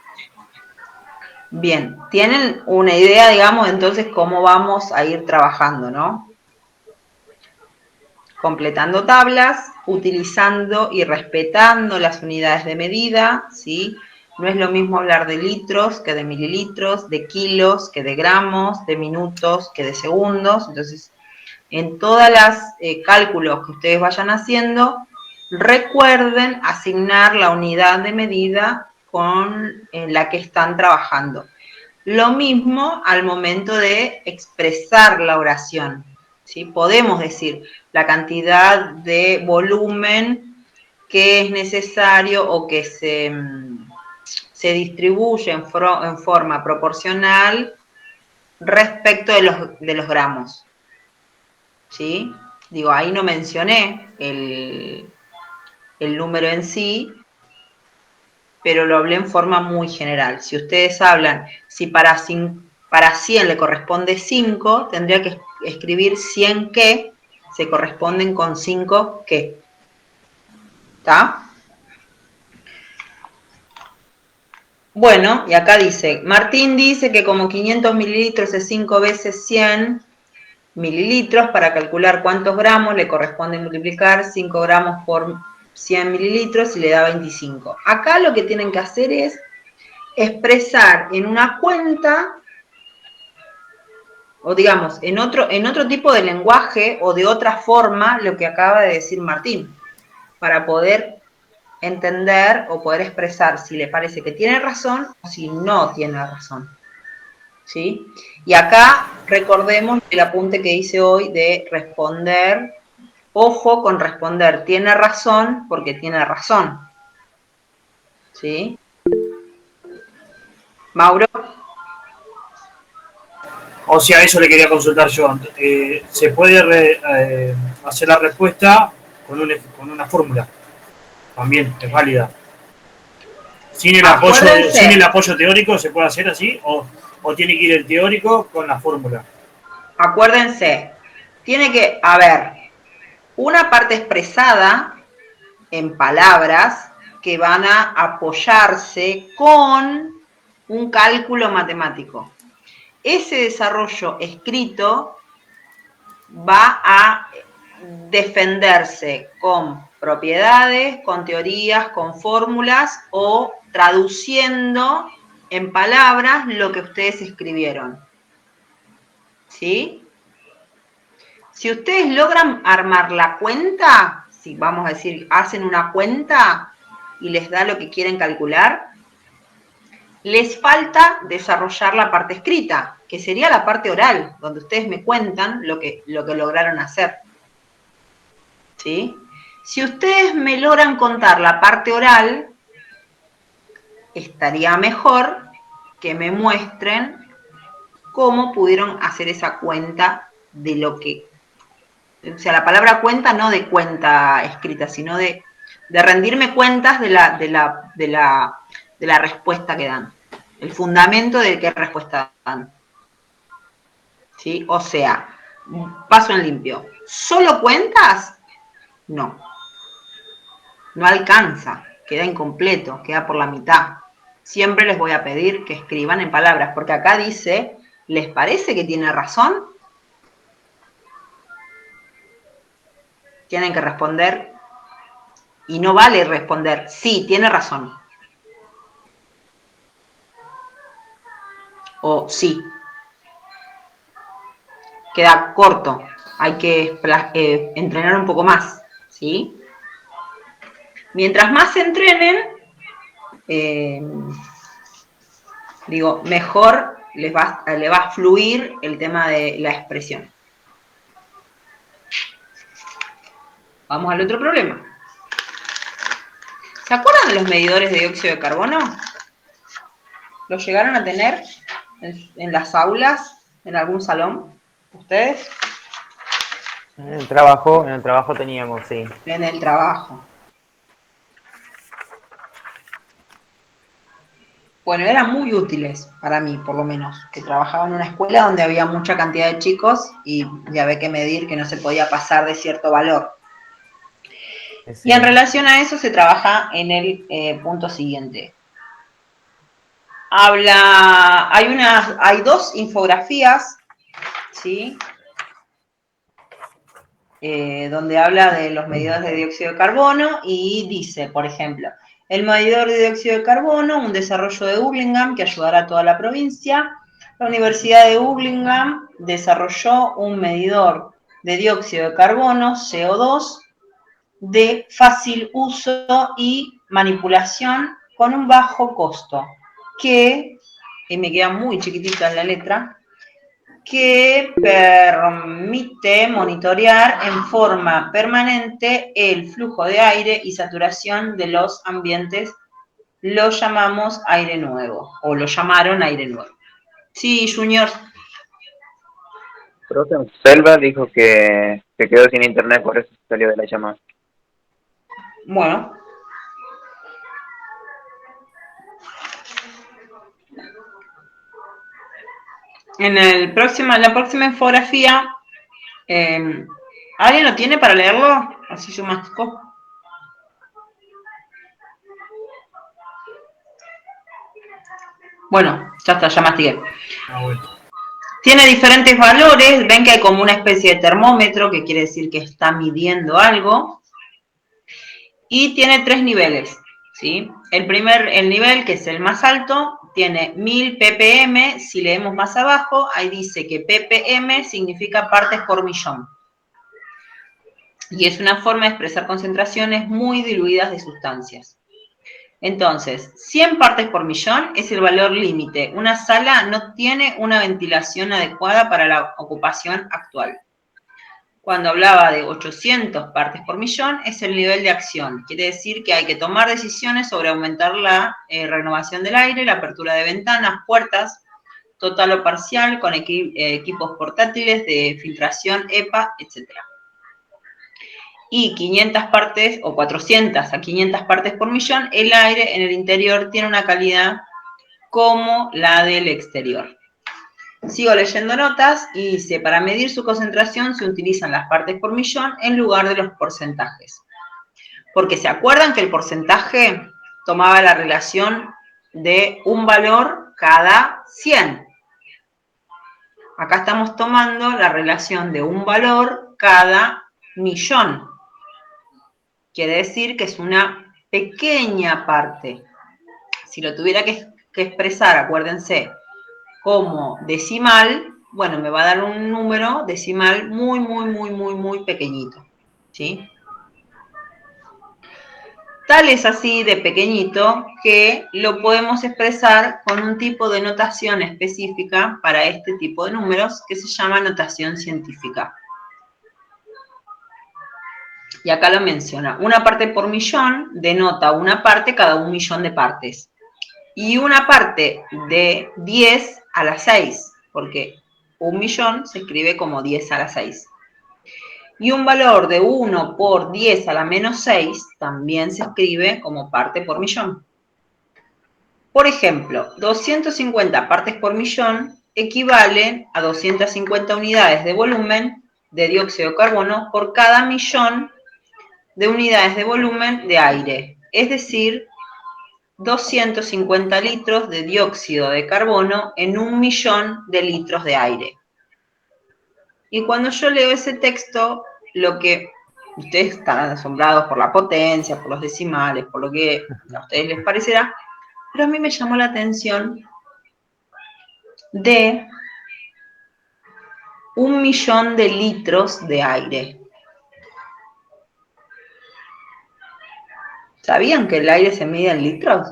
Bien, tienen una idea, digamos, entonces cómo vamos a ir trabajando, ¿no? Completando tablas, utilizando y respetando las unidades de medida, ¿sí? No es lo mismo hablar de litros que de mililitros, de kilos que de gramos, de minutos que de segundos. Entonces, en todos los cálculos que ustedes vayan haciendo, recuerden asignar la unidad de medida con la que están trabajando. Lo mismo al momento de expresar la oración, ¿sí? Podemos decir la cantidad de volumen que es necesario o que se distribuye en forma proporcional respecto de los gramos, ¿sí? Digo, ahí no mencioné el número en sí, pero lo hablé en forma muy general. Si ustedes hablan, si para 100 le corresponde 5, tendría que escribir 100 que se corresponden con 5 que. ¿Está? Bueno, y acá dice, Martín dice que como 500 mililitros es 5 veces 100 mililitros, para calcular cuántos gramos le corresponde multiplicar 5 gramos por 100 mililitros y le da 25. Acá lo que tienen que hacer es expresar en una cuenta, o digamos, en otro tipo de lenguaje o de otra forma, lo que acaba de decir Martín, para poder entender o poder expresar si le parece que tiene razón o si no tiene razón. ¿Sí? Y acá recordemos el apunte que hice hoy de responder. Ojo con responder, tiene razón porque tiene razón. ¿Sí? Mauro. O sea, eso le quería consultar yo. ¿Se puede hacer la respuesta con una fórmula? También es válida. Sin el apoyo teórico, ¿se puede hacer así? ¿O tiene que ir el teórico con la fórmula? Acuérdense, tiene que haber una parte expresada en palabras que van a apoyarse con un cálculo matemático. Ese desarrollo escrito va a defenderse con propiedades, con teorías, con fórmulas o traduciendo en palabras lo que ustedes escribieron. ¿Sí? Si ustedes logran armar la cuenta, si vamos a decir, hacen una cuenta y les da lo que quieren calcular, les falta desarrollar la parte escrita, que sería la parte oral, donde ustedes me cuentan lo que lograron hacer. ¿Sí? Si ustedes me logran contar la parte oral, estaría mejor que me muestren cómo pudieron hacer esa cuenta de lo que... O sea, la palabra cuenta no de cuenta escrita, sino de rendirme cuentas de la respuesta que dan. El fundamento de qué respuesta dan. ¿Sí? O sea, paso en limpio. ¿Solo cuentas? No. No alcanza, queda incompleto, queda por la mitad. Siempre les voy a pedir que escriban en palabras, porque acá dice, ¿les parece que tiene razón? Tienen que responder, y no vale responder, sí, tiene razón. O sí. Queda corto, hay que entrenar un poco más, ¿sí? Mientras más se entrenen, mejor le va a fluir el tema de la expresión. Vamos al otro problema. ¿Se acuerdan de los medidores de dióxido de carbono? ¿Los llegaron a tener en las aulas, en algún salón? ¿Ustedes? En el trabajo teníamos, sí. En el trabajo. Bueno, eran muy útiles para mí, por lo menos, que trabajaba en una escuela donde había mucha cantidad de chicos y ya había que medir que no se podía pasar de cierto valor. Sí. Y en relación a eso se trabaja en el punto siguiente. Hay dos infografías, ¿sí? Donde habla de los medidores de dióxido de carbono y dice, por ejemplo, el medidor de dióxido de carbono, un desarrollo de Burlingame que ayudará a toda la provincia. La Universidad de Burlingame desarrolló un medidor de dióxido de carbono, CO2, de fácil uso y manipulación con un bajo costo, que, y me queda muy chiquitita en la letra, que permite monitorear en forma permanente el flujo de aire y saturación de los ambientes. Lo llamamos aire nuevo, o lo llamaron aire nuevo. Sí, Junior. Profe, Selva dijo que se quedó sin internet, por eso salió de la llamada. Bueno. En la próxima infografía, ¿alguien lo tiene para leerlo? Así yo mastico. Bueno, ya está, ya mastiqué. Tiene diferentes valores, ven que hay como una especie de termómetro, que quiere decir que está midiendo algo. Y tiene 3 niveles, ¿sí? El nivel, que es el más alto, tiene 1000 ppm. Si leemos más abajo, ahí dice que ppm significa partes por millón. Y es una forma de expresar concentraciones muy diluidas de sustancias. Entonces, 100 partes por millón es el valor límite. Una sala no tiene una ventilación adecuada para la ocupación actual. Cuando hablaba de 800 partes por millón, es el nivel de acción. Quiere decir que hay que tomar decisiones sobre aumentar la renovación del aire, la apertura de ventanas, puertas, total o parcial, con equipos portátiles de filtración, EPA, etc. Y 500 partes, o 400 a 500 partes por millón, el aire en el interior tiene una calidad como la del exterior. Sigo leyendo notas y dice, para medir su concentración se utilizan las partes por millón en lugar de los porcentajes. Porque ¿se acuerdan que el porcentaje tomaba la relación de un valor cada 100? Acá estamos tomando la relación de un valor cada millón. Quiere decir que es una pequeña parte. Si lo tuviera que que expresar, acuérdense, como decimal, bueno, me va a dar un número decimal muy pequeñito, ¿sí? Tal es así de pequeñito que lo podemos expresar con un tipo de notación específica para este tipo de números que se llama notación científica. Y acá lo menciona. Una parte por millón denota una parte cada 1 millón de partes. Y una parte de 10 a la 6, porque 1 millón se escribe como 10 a la 6. Y un valor de 1 por 10 a la menos 6 también se escribe como parte por millón. Por ejemplo, 250 partes por millón equivalen a 250 unidades de volumen de dióxido de carbono por cada millón de unidades de volumen de aire. Es decir, 250 litros de dióxido de carbono en 1 millón de litros de aire. Y cuando yo leo ese texto, lo que ustedes están asombrados por la potencia, por los decimales, por lo que a ustedes les parecerá, pero a mí me llamó la atención de 1 millón de litros de aire. ¿Sabían que el aire se mide en litros?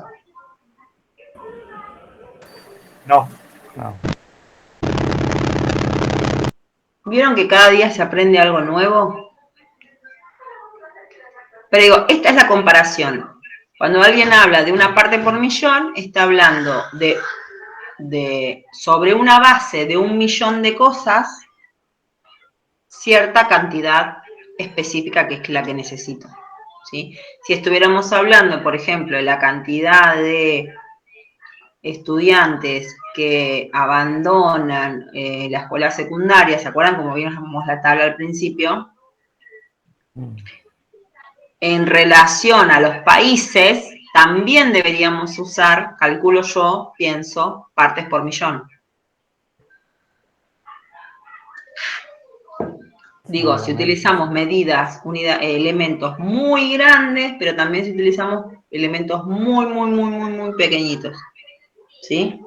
No. ¿Vieron que cada día se aprende algo nuevo? Pero digo, esta es la comparación. Cuando alguien habla de una parte por millón, está hablando sobre una base de 1 millón de cosas, cierta cantidad específica que es la que necesito, ¿sí? Si estuviéramos hablando, por ejemplo, de la cantidad de estudiantes que abandonan la escuela secundaria, ¿se acuerdan cómo vimos la tabla al principio? En relación a los países, también deberíamos usar, calculo yo, pienso, partes por millón. Digo, si utilizamos medidas, elementos muy grandes, pero también si utilizamos elementos muy pequeñitos. ¿Sí?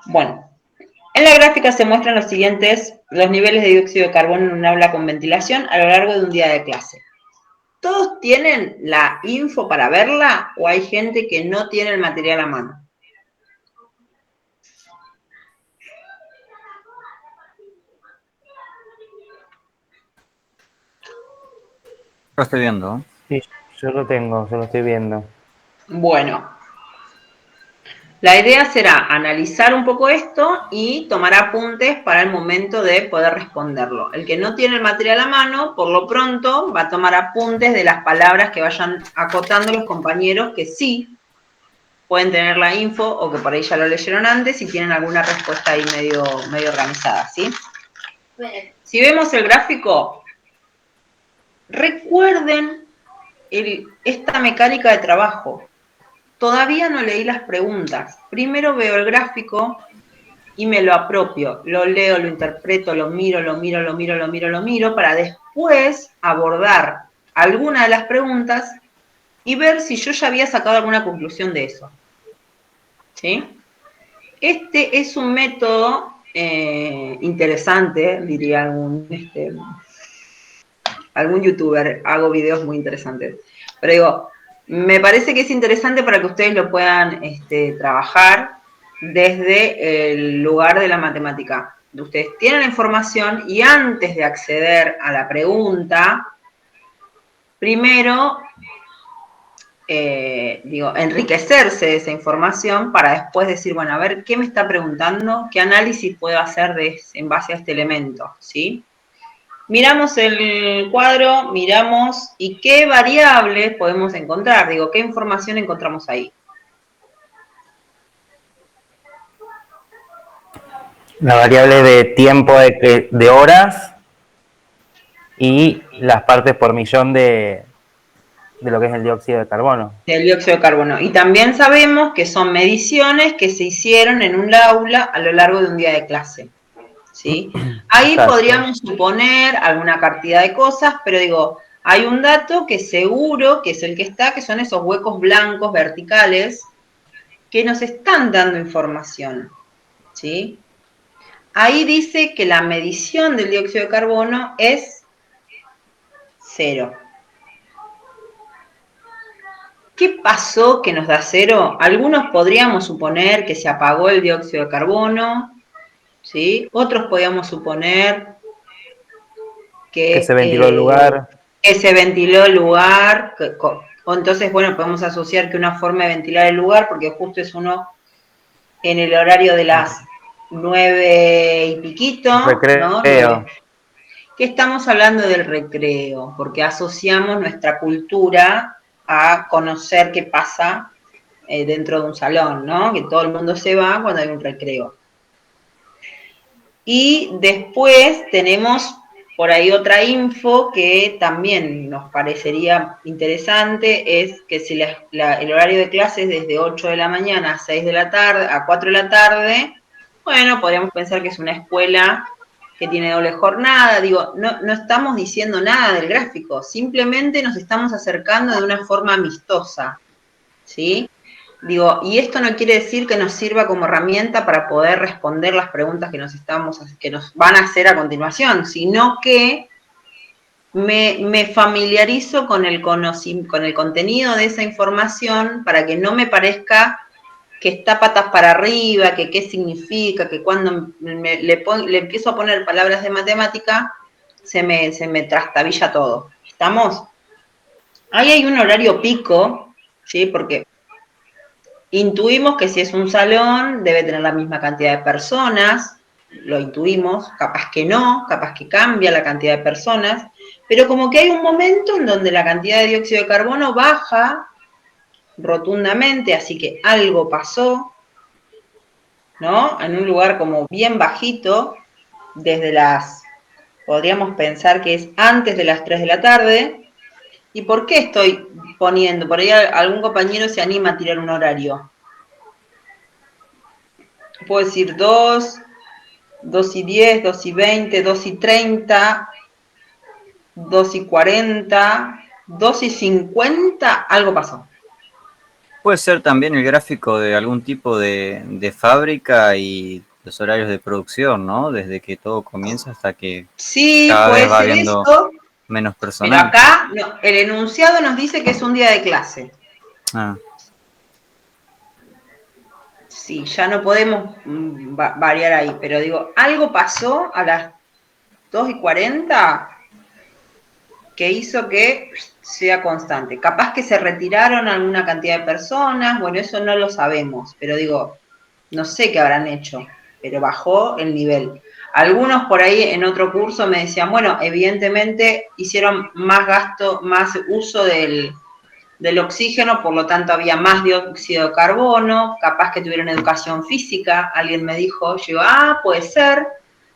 Bueno, en la gráfica se muestran los niveles de dióxido de carbono en un aula con ventilación a lo largo de un día de clase. ¿Todos tienen la info para verla o hay gente que no tiene el material a mano? Lo estoy viendo. Sí, yo lo estoy viendo. Bueno, la idea será analizar un poco esto y tomar apuntes para el momento de poder responderlo. El que no tiene el material a mano, por lo pronto, va a tomar apuntes de las palabras que vayan acotando los compañeros que sí pueden tener la info o que por ahí ya lo leyeron antes y tienen alguna respuesta ahí medio organizada, ¿sí? Si vemos el gráfico, recuerden esta mecánica de trabajo. Todavía no leí las preguntas. Primero veo el gráfico y me lo apropio. Lo leo, lo interpreto, lo miro, para después abordar alguna de las preguntas y ver si yo ya había sacado alguna conclusión de eso. ¿Sí? Este es un método interesante, diría algún youtuber. Hago videos muy interesantes. Pero digo, me parece que es interesante para que ustedes lo puedan trabajar desde el lugar de la matemática. Ustedes tienen la información y antes de acceder a la pregunta, primero, enriquecerse de esa información para después decir, bueno, a ver, ¿qué me está preguntando? ¿Qué análisis puedo hacer en base a este elemento? ¿Sí? Miramos el cuadro, miramos y qué variables podemos encontrar, qué información encontramos ahí. La variable de tiempo de horas y las partes por millón de lo que es el dióxido de carbono. Del dióxido de carbono. Y también sabemos que son mediciones que se hicieron en un aula a lo largo de un día de clase. ¿Sí? Ahí podríamos suponer alguna cantidad de cosas, pero hay un dato que seguro que es el que está, que son esos huecos blancos verticales que nos están dando información, ¿sí? Ahí dice que la medición del dióxido de carbono es 0. ¿Qué pasó que nos da 0? Algunos podríamos suponer que se apagó el dióxido de carbono, ¿sí? Otros podríamos suponer Que se ventiló el lugar. Que se ventiló el lugar. O entonces, bueno, podemos asociar que una forma de ventilar el lugar, porque justo es uno en el horario de las 9 y piquito, Recreo. ¿no? Que estamos hablando del recreo, porque asociamos nuestra cultura a conocer qué pasa dentro de un salón, ¿no? Que todo el mundo se va cuando hay un recreo. Y después tenemos por ahí otra info que también nos parecería interesante, es que si el horario de clase es desde 8 de la mañana a 6 de la tarde, a 4 de la tarde, bueno, podríamos pensar que es una escuela que tiene doble jornada. Digo, no estamos diciendo nada del gráfico, simplemente nos estamos acercando de una forma amistosa, ¿sí? Digo, y esto no quiere decir que nos sirva como herramienta para poder responder las preguntas que nos van a hacer a continuación, sino que me familiarizo con el contenido de esa información para que no me parezca que está patas para arriba, que qué significa, que cuando le empiezo a poner palabras de matemática, se me trastabilla todo. ¿Estamos? Ahí hay un horario pico, ¿sí? Porque intuimos que si es un salón, debe tener la misma cantidad de personas, lo intuimos, capaz que no, capaz que cambia la cantidad de personas, pero como que hay un momento en donde la cantidad de dióxido de carbono baja rotundamente, así que algo pasó, ¿no? En un lugar como bien bajito, podríamos pensar que es antes de las 3 de la tarde. ¿Y por qué estoy poniendo? Por ahí algún compañero se anima a tirar un horario. Puedo decir 2, 2 y 10, 2 y 20, 2 y 30, 2 y 40, 2 y 50, algo pasó. Puede ser también el gráfico de algún tipo de fábrica y los horarios de producción, ¿no? Desde que todo comienza hasta que Sí, cada puede vez va ser habiendo eso, menos pero personal. acá no, el enunciado nos dice que es un día de clase. Ah. Sí, ya no podemos variar ahí, pero digo, algo pasó a las 2 y 40 que hizo que sea constante. Capaz que se retiraron alguna cantidad de personas, bueno, eso no lo sabemos, pero digo, no sé qué habrán hecho, pero bajó el nivel. Algunos por ahí en otro curso me decían, bueno, evidentemente hicieron más gasto, más uso del oxígeno, por lo tanto había más dióxido de carbono, capaz que tuvieron educación física, alguien me dijo, yo, puede ser,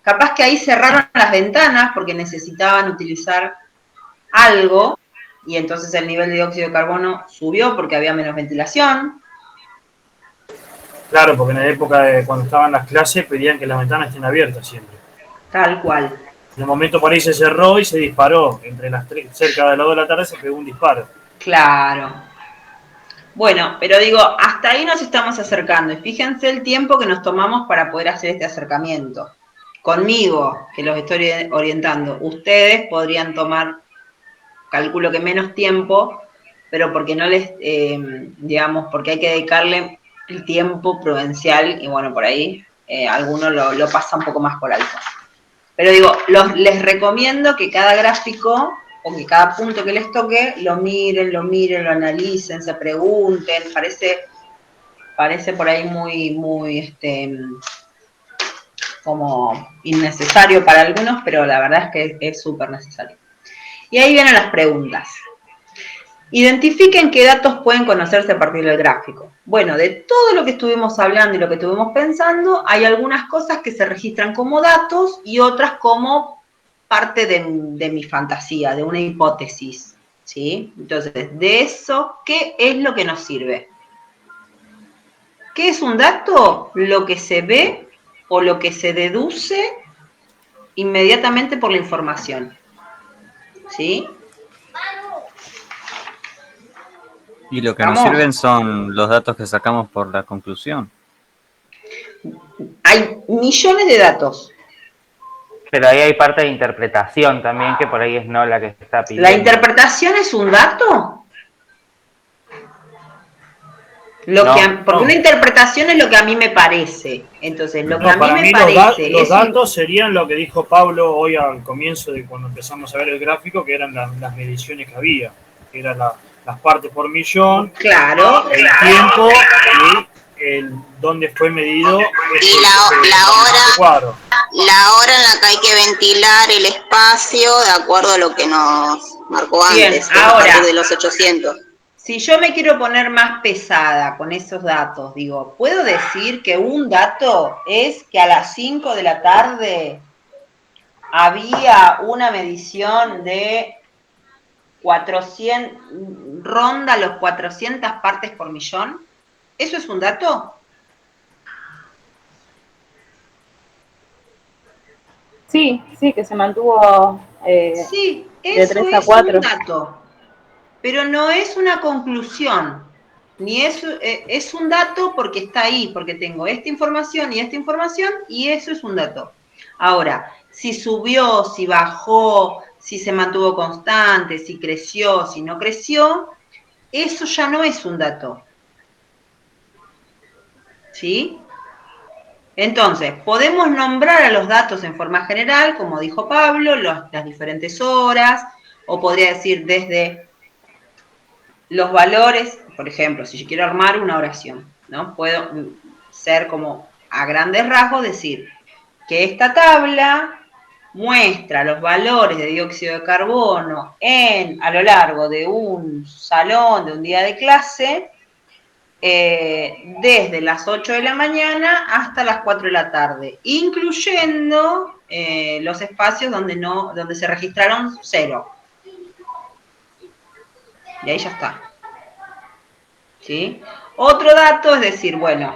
capaz que ahí cerraron las ventanas porque necesitaban utilizar algo, y entonces el nivel de dióxido de carbono subió porque había menos ventilación. Claro, porque en la época de cuando estaban las clases pedían que las ventanas estén abiertas siempre. Tal cual. En el momento por ahí se cerró y se disparó. Entre las 3, cerca de las 2 de la tarde se pegó un disparo. Claro. Bueno, pero digo, hasta ahí nos estamos acercando. Y fíjense el tiempo que nos tomamos para poder hacer este acercamiento. Conmigo, que los estoy orientando, ustedes podrían tomar, calculo que menos tiempo, pero porque no les, digamos, porque hay que dedicarle el tiempo prudencial y bueno, por ahí alguno lo pasa un poco más por alto. Pero digo, les recomiendo que cada gráfico o que cada punto que les toque lo miren, lo analicen, se pregunten. Parece por ahí muy como innecesario para algunos, pero la verdad es que es súper necesario. Y ahí vienen las preguntas. Identifiquen qué datos pueden conocerse a partir del gráfico. Bueno, de todo lo que estuvimos hablando y lo que estuvimos pensando, hay algunas cosas que se registran como datos y otras como parte de mi fantasía, de una hipótesis, ¿sí? Entonces, de eso, ¿qué es lo que nos sirve? ¿Qué es un dato? Lo que se ve o lo que se deduce inmediatamente por la información, ¿sí? Y lo que nos ¿Vamos? sirven son los datos que sacamos por la conclusión. Hay millones de datos. Pero ahí hay parte de interpretación también, que por ahí es no la que está pidiendo. ¿La interpretación es un dato? Porque una interpretación es lo que a mí me parece. Entonces, lo que a mí para me mí parece los datos serían lo que dijo Pablo hoy al comienzo de cuando empezamos a ver el gráfico, que eran las mediciones que había, que eran las partes por millón, claro, el tiempo y dónde fue medido cuadro. La hora en la que hay que ventilar el espacio de acuerdo a lo que nos marcó antes, a partir de los 800. Si yo me quiero poner más pesada con esos datos, digo, ¿puedo decir que un dato es que a las 5 de la tarde había una medición de 400, ronda los 400 partes por millón? ¿Eso es un dato? Sí, que se mantuvo sí, de 3 a 4. Es un dato. Pero no es una conclusión, ni es un dato porque está ahí, porque tengo esta información, y eso es un dato. Ahora, si subió, si bajó, si se mantuvo constante, si creció, si no creció, eso ya no es un dato. ¿Sí? Entonces, podemos nombrar a los datos en forma general, como dijo Pablo, las diferentes horas, o podría decir desde los valores, por ejemplo, si yo quiero armar una oración, ¿no? Puedo ser como a grandes rasgos decir que esta tabla muestra los valores de dióxido de carbono a lo largo de un salón, de un día de clase, desde las 8 de la mañana hasta las 4 de la tarde, incluyendo los espacios donde se registraron 0. Y ahí ya está. ¿Sí? Otro dato es decir, bueno,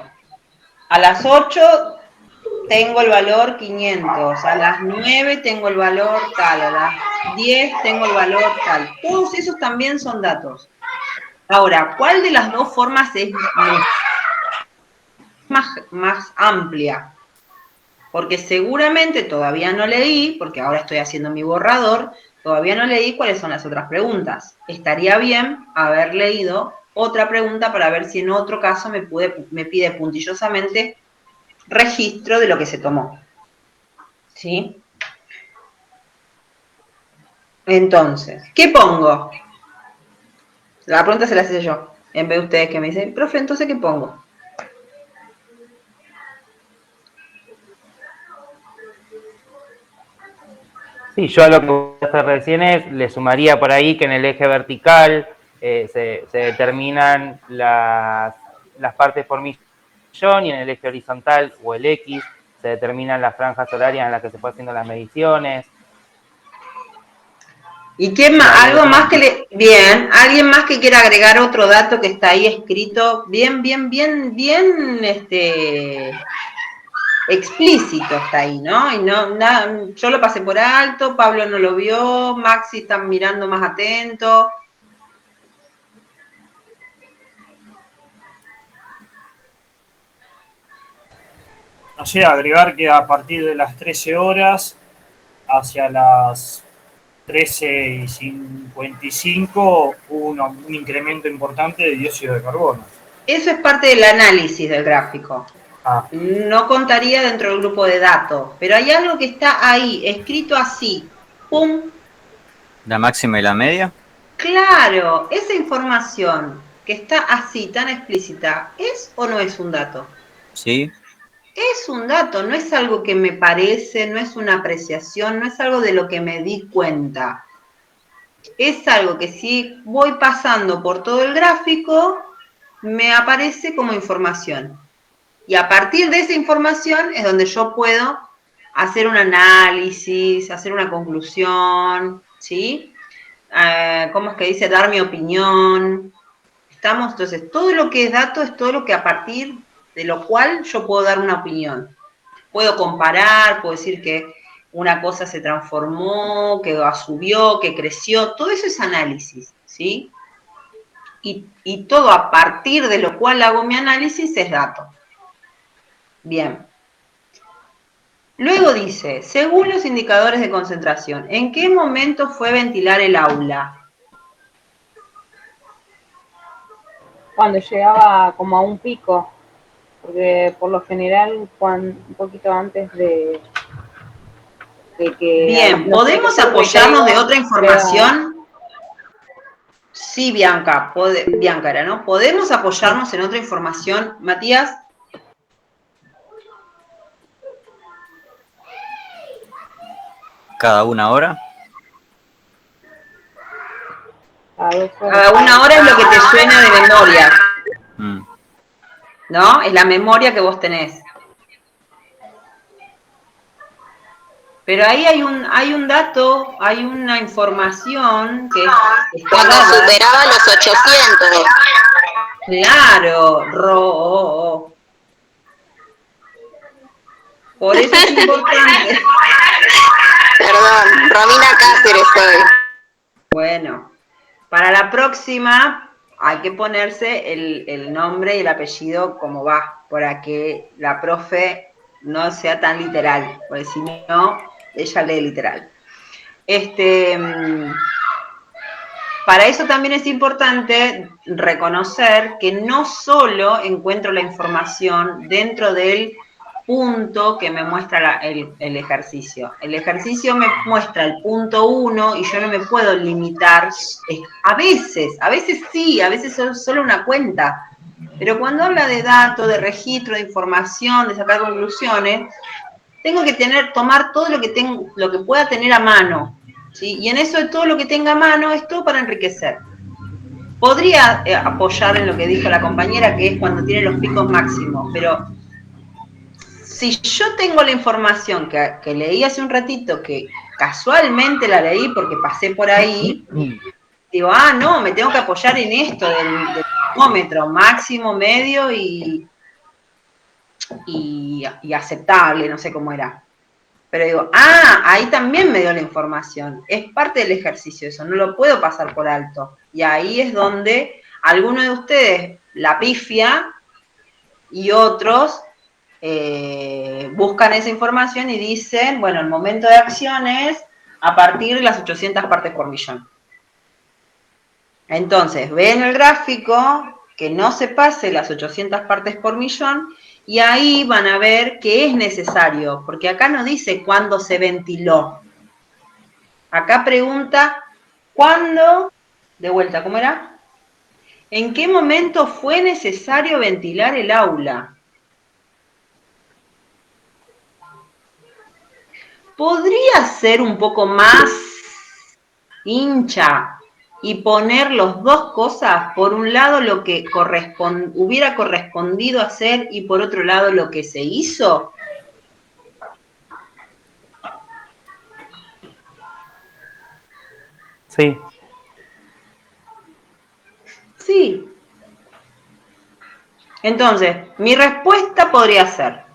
a las 8 tengo el valor 500, a las 9 tengo el valor tal, a las 10 tengo el valor tal. Todos esos también son datos. Ahora, ¿cuál de las dos formas es más amplia? Porque seguramente todavía no leí, porque ahora estoy haciendo mi borrador, todavía no leí cuáles son las otras preguntas. Estaría bien haber leído otra pregunta para ver si en otro caso me pide puntillosamente registro de lo que se tomó. ¿Sí? Entonces, ¿qué pongo? La pregunta se la hice yo, en vez de ustedes que me dicen, profe, entonces, ¿qué pongo? Sí, yo a lo que voy a hacer recién le sumaría por ahí que en el eje vertical se determinan las partes por millón, y en el eje horizontal o el X se determinan las franjas horarias en las que se fue haciendo las mediciones. ¿Y qué más? ¿Algo más que bien, alguien más que quiera agregar otro dato que está ahí escrito bien explícito está ahí, ¿no? Y yo lo pasé por alto, Pablo no lo vio, Maxi está mirando más atento. O sea, agregar que a partir de las 13 horas hacia las 13:55 hubo un incremento importante de dióxido de carbono. Eso es parte del análisis del gráfico. No contaría dentro del grupo de datos, pero hay algo que está ahí, escrito así, ¡pum! ¿La máxima y la media? Claro, esa información que está así, tan explícita, ¿es o no es un dato? Sí. Es un dato, no es algo que me parece, no es una apreciación, no es algo de lo que me di cuenta. Es algo que si voy pasando por todo el gráfico, me aparece como información. Y a partir de esa información es donde yo puedo hacer un análisis, hacer una conclusión, ¿sí? ¿Cómo es que dice? Dar mi opinión. ¿Estamos? Entonces, todo lo que es dato es todo lo que a partir de lo cual yo puedo dar una opinión. Puedo comparar, puedo decir que una cosa se transformó, que subió, que creció, todo eso es análisis, ¿sí? y todo a partir de lo cual hago mi análisis es dato. Bien. Luego dice, según los indicadores de concentración, ¿en qué momento fue ventilar el aula? Cuando llegaba como a un pico, porque por lo general un poquito antes de que... Bien, ¿podemos apoyarnos de otra información? Sí, Bianca, Bianca era, ¿no? ¿Podemos apoyarnos en otra información? Matías. ¿Cada una hora? Cada una hora es lo que te suena de memoria. ¿No? Es la memoria que vos tenés. Pero ahí hay un dato, hay una información que cuando superaba los 800. Claro, por eso es importante. Perdón, Romina Cáceres soy. Bueno, para la próxima hay que ponerse el nombre y el apellido como va, para que la profe no sea tan literal, porque si no, ella lee literal. Para eso también es importante reconocer que no solo encuentro la información dentro del punto que me muestra el ejercicio. El ejercicio me muestra el punto 1 y yo no me puedo limitar. A veces sí, a veces es solo una cuenta. Pero cuando habla de datos, de registro, de información, de sacar conclusiones, tengo que tomar todo lo que pueda tener a mano. ¿Sí? Y en eso de todo lo que tenga a mano es todo para enriquecer. Podría apoyar en lo que dijo la compañera, que es cuando tiene los picos máximos, pero si yo tengo la información que leí hace un ratito, que casualmente la leí porque pasé por ahí, digo, no, me tengo que apoyar en esto del termómetro, máximo, medio y aceptable, no sé cómo era. Pero digo, ahí también me dio la información. Es parte del ejercicio eso, no lo puedo pasar por alto. Y ahí es donde alguno de ustedes la pifia y otros buscan esa información y dicen, bueno, el momento de acción es a partir de las 800 partes por millón. Entonces, ven el gráfico, que no se pase las 800 partes por millón, y ahí van a ver que es necesario, porque acá no dice cuándo se ventiló. Acá pregunta, ¿cuándo? De vuelta, ¿cómo era? ¿En qué momento fue necesario ventilar el aula? ¿Podría ser un poco más hincha y poner las dos cosas? Por un lado lo que hubiera correspondido hacer y por otro lado lo que se hizo. Sí. Sí. Entonces, mi respuesta podría ser,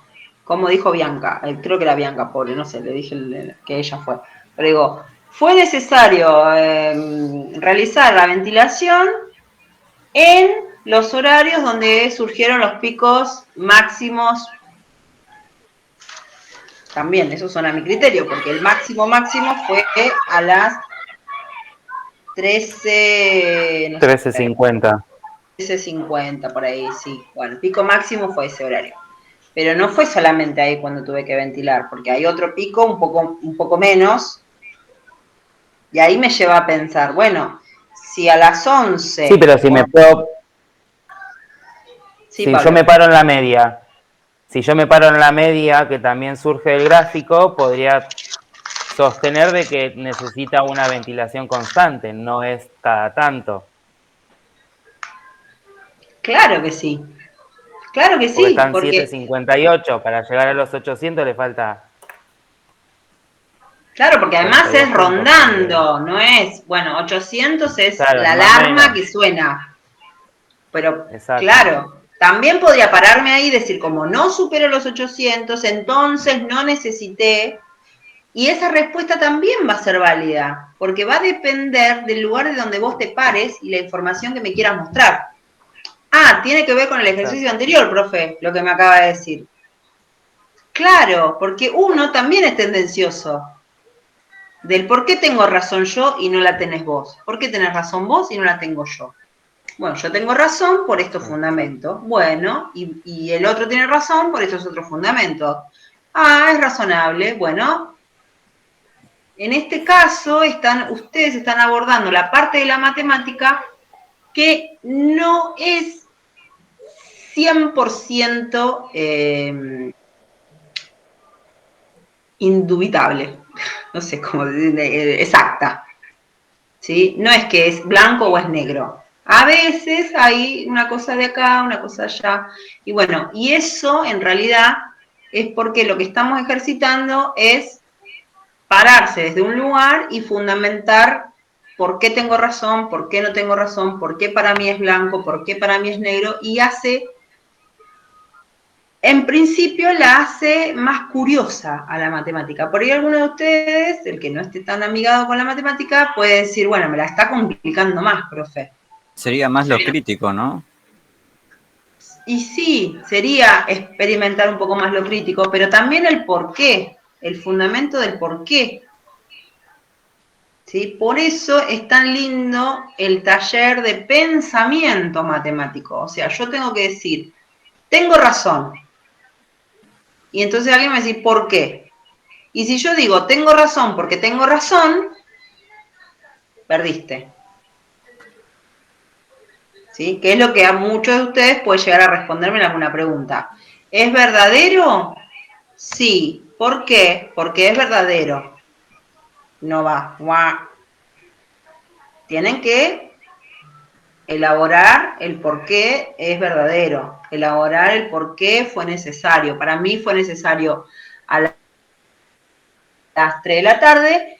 como dijo Bianca, creo que era Bianca, pobre, no sé, le dije que ella fue, pero digo, fue necesario realizar la ventilación en los horarios donde surgieron los picos máximos. También, eso suena a mi criterio, porque el máximo fue a las 13... No 13:50. 13:50, por ahí, sí. Bueno, el pico máximo fue ese horario. Pero no fue solamente ahí cuando tuve que ventilar, porque hay otro pico un poco menos, y ahí me lleva a pensar, bueno, si a las 11... Sí, pero si me puedo... Sí, si Pablo. yo me paro en la media, que también surge del gráfico, podría sostener de que necesita una ventilación constante, no es cada tanto. Claro que sí. Claro que Porque sí. están 758, para llegar a los 800 le falta... Claro, porque además es rondando, no es... Bueno, 800 es claro, la alarma que suena. Pero, exacto. Claro, también podría pararme ahí y decir, como no supero los 800, entonces no necesité Y esa respuesta también va a ser válida, porque va a depender del lugar de donde vos te pares y la información que me quieras mostrar. Ah, tiene que ver con el ejercicio anterior, profe, lo que me acaba de decir. Claro, porque uno también es tendencioso. Del por qué tengo razón yo y no la tenés vos. ¿Por qué tenés razón vos y no la tengo yo? Bueno, yo tengo razón por estos fundamentos. Bueno, y el otro tiene razón por estos otros fundamentos. Ah, es razonable. Bueno, en este caso ustedes están abordando la parte de la matemática que no es 100% indubitable, no sé cómo decir, exacta, ¿sí? No es que es blanco o es negro. A veces hay una cosa de acá, una cosa allá, y bueno, y eso en realidad es porque lo que estamos ejercitando es pararse desde un lugar y fundamentar por qué tengo razón, por qué no tengo razón, por qué para mí es blanco, por qué para mí es negro, y en principio la hace más curiosa a la matemática. Por ahí alguno de ustedes, el que no esté tan amigado con la matemática, puede decir, bueno, me la está complicando más, profe. Sería más lo crítico, ¿no? Y sí, sería experimentar un poco más lo crítico, pero también el por qué, el fundamento del por qué. ¿Sí? Por eso es tan lindo el taller de pensamiento matemático. O sea, yo tengo que decir, tengo razón. Y entonces alguien me va a decir, ¿por qué? Y si yo digo, tengo razón porque tengo razón, perdiste. ¿Sí? Que es lo que a muchos de ustedes puede llegar a responderme en alguna pregunta. ¿Es verdadero? Sí. ¿Por qué? Porque es verdadero. No va. Tienen que elaborar el por qué es verdadero. Elaborar el por qué fue necesario. Para mí fue necesario a las 3 de la tarde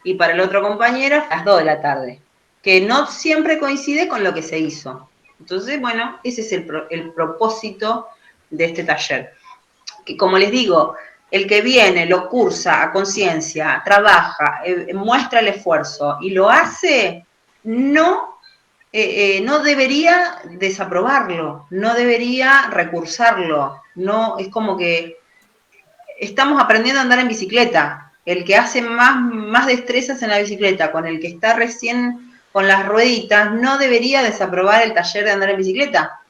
y para el otro compañero a las 2 de la tarde. Que no siempre coincide con lo que se hizo. Entonces, bueno, ese es el propósito de este taller. Que como les digo, el que viene, lo cursa a conciencia, trabaja, muestra el esfuerzo y lo hace, no debería desaprobarlo, no debería recursarlo. No, es como que estamos aprendiendo a andar en bicicleta. El que hace más destrezas en la bicicleta con el que está recién con las rueditas, no debería desaprobar el taller de andar en bicicleta,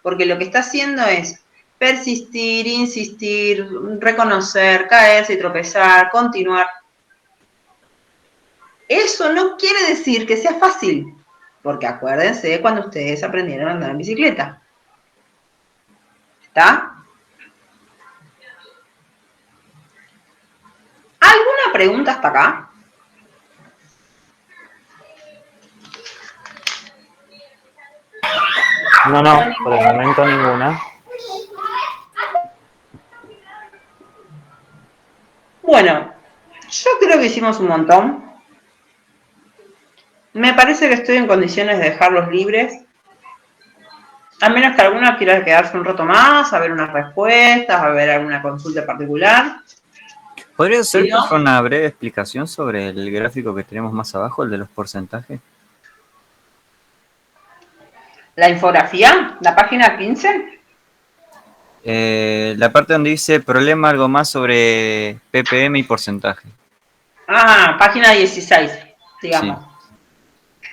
porque lo que está haciendo es persistir, insistir, reconocer, caerse y tropezar, continuar. Eso no quiere decir que sea fácil, porque acuérdense cuando ustedes aprendieron a andar en bicicleta. ¿Está? ¿Alguna pregunta hasta acá? No, por el momento ninguna. Bueno, yo creo que hicimos un montón. Me parece que estoy en condiciones de dejarlos libres. A menos que alguna quiera quedarse un rato más, a ver unas respuestas, a ver alguna consulta particular. ¿Podría ser ¿Sí, no? una breve explicación sobre el gráfico que tenemos más abajo, el de los porcentajes? La infografía, la página 15. La parte donde dice problema algo más sobre ppm y porcentaje. Ah, página 16, digamos.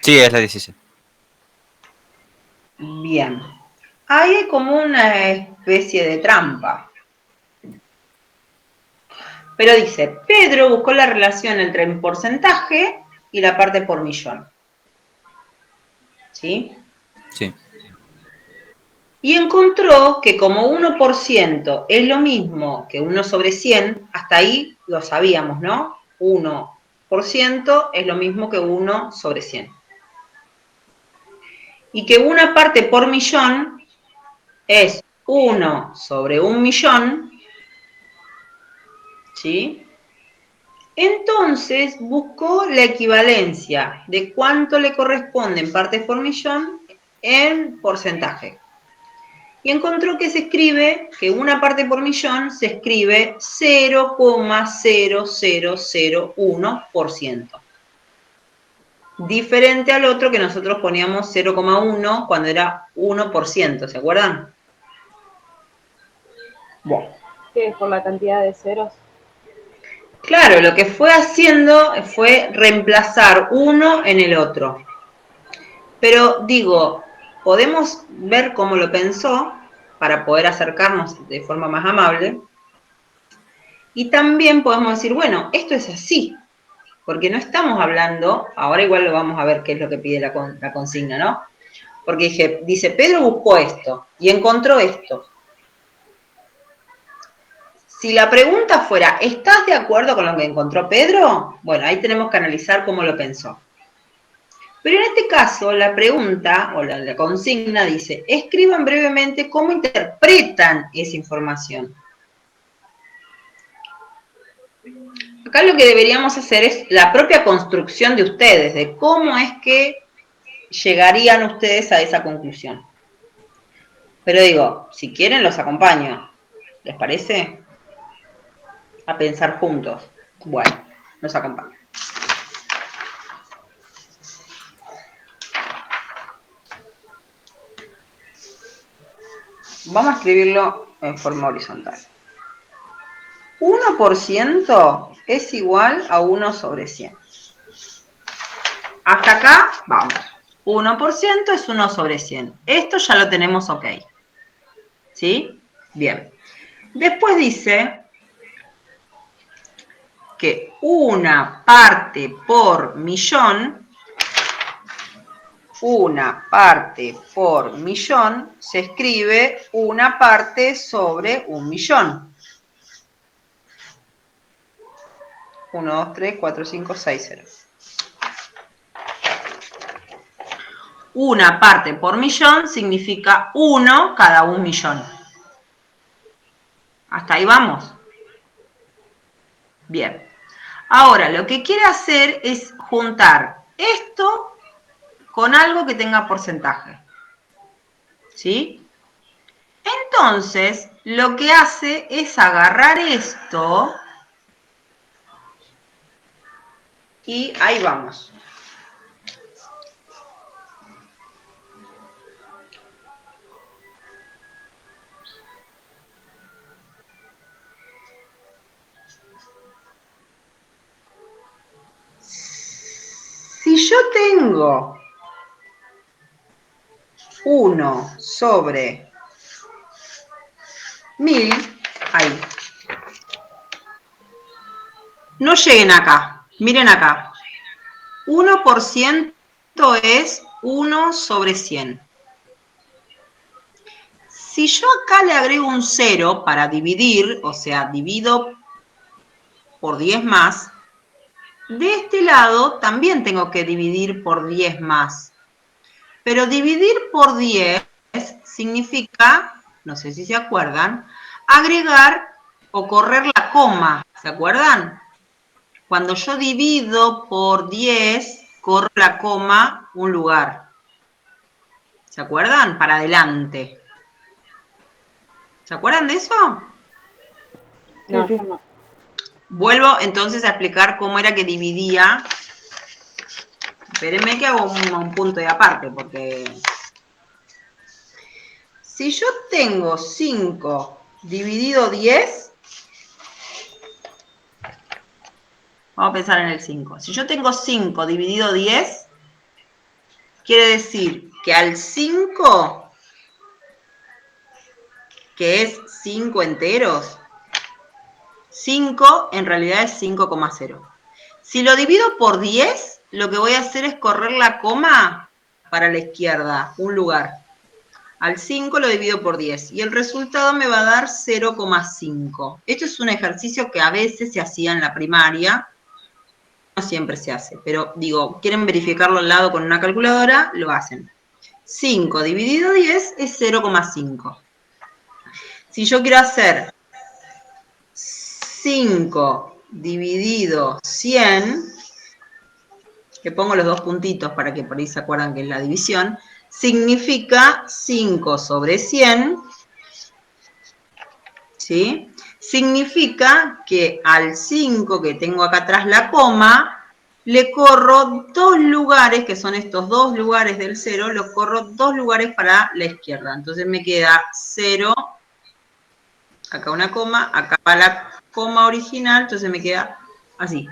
Sí, es la 16. Bien. Ahí hay como una especie de trampa. Pero dice, Pedro buscó la relación entre el porcentaje y la parte por millón. ¿Sí? Sí. Y encontró que como 1% es lo mismo que 1 sobre 100, hasta ahí lo sabíamos, ¿no? 1% es lo mismo que 1 sobre 100. Y que una parte por millón es 1 sobre 1.000.000, ¿sí? Entonces buscó la equivalencia de cuánto le corresponden partes por millón en porcentaje. y encontró que se escribe, que una parte por millón se escribe 0,0001%. Diferente al otro que nosotros poníamos 0,1 cuando era 1%, ¿se acuerdan? Bueno. ¿Qué es por la cantidad de ceros? Claro, lo que fue haciendo fue reemplazar uno en el otro. Pero digo, podemos ver cómo lo pensó para poder acercarnos de forma más amable. Y también podemos decir, bueno, esto es así, porque no estamos hablando, ahora igual lo vamos a ver qué es lo que pide la consigna, ¿no? Porque dice, Pedro buscó esto y encontró esto. Si la pregunta fuera, ¿estás de acuerdo con lo que encontró Pedro? Bueno, ahí tenemos que analizar cómo lo pensó. Pero en este caso, la pregunta o la consigna dice, escriban brevemente cómo interpretan esa información. Acá lo que deberíamos hacer es la propia construcción de ustedes, de cómo es que llegarían ustedes a esa conclusión. Pero digo, si quieren los acompaño. ¿Les parece? A pensar juntos. Bueno, los acompaño. Vamos a escribirlo en forma horizontal. 1% es igual a 1 sobre 100. Hasta acá, vamos. 1% es 1 sobre 100. Esto ya lo tenemos ok. ¿Sí? Bien. Después dice que una parte por millón se escribe una parte sobre 1.000.000. 1, 2, 3, 4, 5, 6, 0. Una parte por millón significa 1 cada 1.000.000. ¿Hasta ahí vamos? Bien. Ahora, lo que quiere hacer es juntar esto con algo que tenga porcentaje. ¿Sí? Entonces, lo que hace es agarrar esto y ahí vamos. Si yo tengo 1 sobre 1.000, ahí. No lleguen acá, miren acá. 1% es 1 sobre 100. Si yo acá le agrego un 0 para dividir, o sea, divido por 10 más, de este lado también tengo que dividir por 10 más. Pero dividir por 10 significa, no sé si se acuerdan, agregar o correr la coma. ¿Se acuerdan? Cuando yo divido por 10, corro la coma un lugar. ¿Se acuerdan? Para adelante. ¿Se acuerdan de eso? No, yo no. Vuelvo entonces a explicar cómo era que dividía. Espérenme que hago un punto de aparte, porque si yo tengo 5 dividido 10, vamos a pensar en el 5. Si yo tengo 5 dividido 10, quiere decir que al 5, que es 5 enteros, 5 en realidad es 5,0. Si lo divido por 10, lo que voy a hacer es correr la coma para la izquierda, un lugar. Al 5 lo divido por 10 y el resultado me va a dar 0,5. Esto es un ejercicio que a veces se hacía en la primaria, no siempre se hace, pero digo, quieren verificarlo al lado con una calculadora, lo hacen. 5 dividido 10 es 0,5. Si yo quiero hacer 5 dividido 100, que pongo los dos puntitos para que por ahí se acuerdan que es la división, significa 5 sobre 100 ¿sí? Significa que al 5 que tengo acá atrás la coma, le corro 2 lugares, que son estos 2 lugares del 0, los corro 2 lugares para la izquierda. Entonces me queda 0, acá una coma, acá va la coma original, entonces me queda así.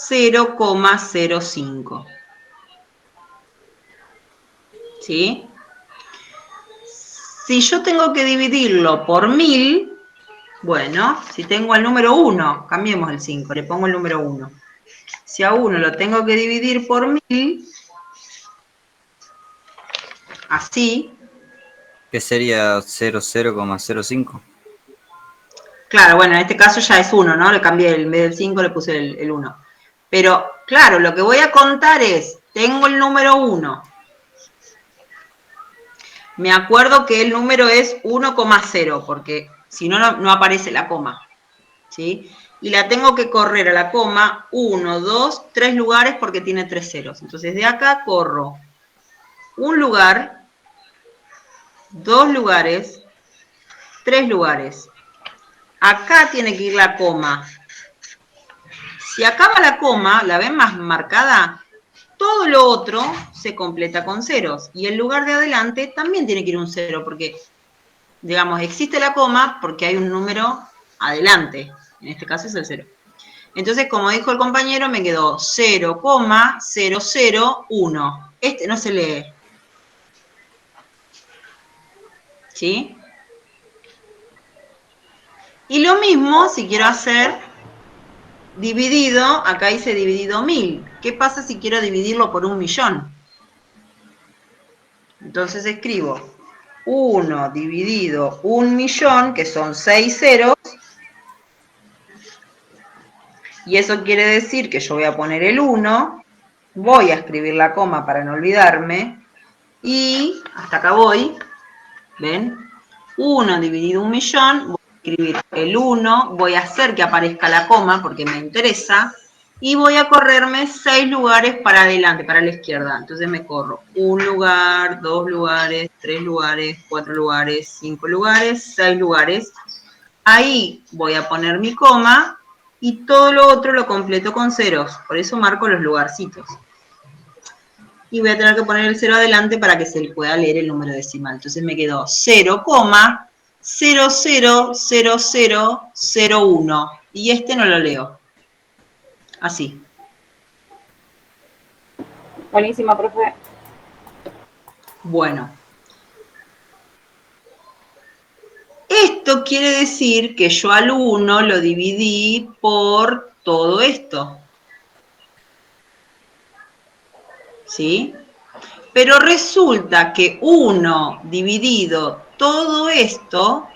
0,05. ¿Sí? Si yo tengo que dividirlo por 1000, bueno, si tengo el número 1, cambiemos el 5, le pongo el número 1. Si a 1 lo tengo que dividir por 1000, así. ¿Qué sería 00,05? Claro, bueno, en este caso ya es 1, ¿no? Le cambié, en vez del 5 le puse el 1. Pero, claro, lo que voy a contar es, tengo el número 1. Me acuerdo que el número es 1,0, porque si no, no aparece la coma, ¿sí? Y la tengo que correr a la coma 1, 2, 3 lugares porque tiene 3 ceros. Entonces, de acá corro un lugar, 2 lugares, 3 lugares. Acá tiene que ir la coma. Si acaba la coma, ¿la ven más marcada? Todo lo otro se completa con ceros. Y el lugar de adelante también tiene que ir un 0, porque, digamos, existe la coma porque hay un número adelante. En este caso es el 0. Entonces, como dijo el compañero, me quedó 0,001. Este no se lee. ¿Sí? Y lo mismo si quiero hacer dividido, acá hice dividido 1000. ¿Qué pasa si quiero dividirlo por 1.000.000? Entonces escribo 1 dividido 1.000.000, que son 6 ceros. Y eso quiere decir que yo voy a poner el 1, voy a escribir la coma para no olvidarme, y hasta acá voy, ¿ven? 1 dividido 1.000.000, voy a escribir el 1, voy a hacer que aparezca la coma porque me interesa, y voy a correrme 6 lugares para adelante, para la izquierda. Entonces me corro 1 lugar, 2 lugares, 3 lugares, 4 lugares, 5 lugares, 6 lugares. Ahí voy a poner mi coma y todo lo otro lo completo con ceros. Por eso marco los lugarcitos. Y voy a tener que poner el 0 adelante para que se le pueda leer el número decimal. Entonces me quedó 0,000001. Y este no lo leo. Así. Buenísima, profe. Bueno. Esto quiere decir que yo al 1 lo dividí por todo esto. ¿Sí? Pero resulta que 1 dividido todo esto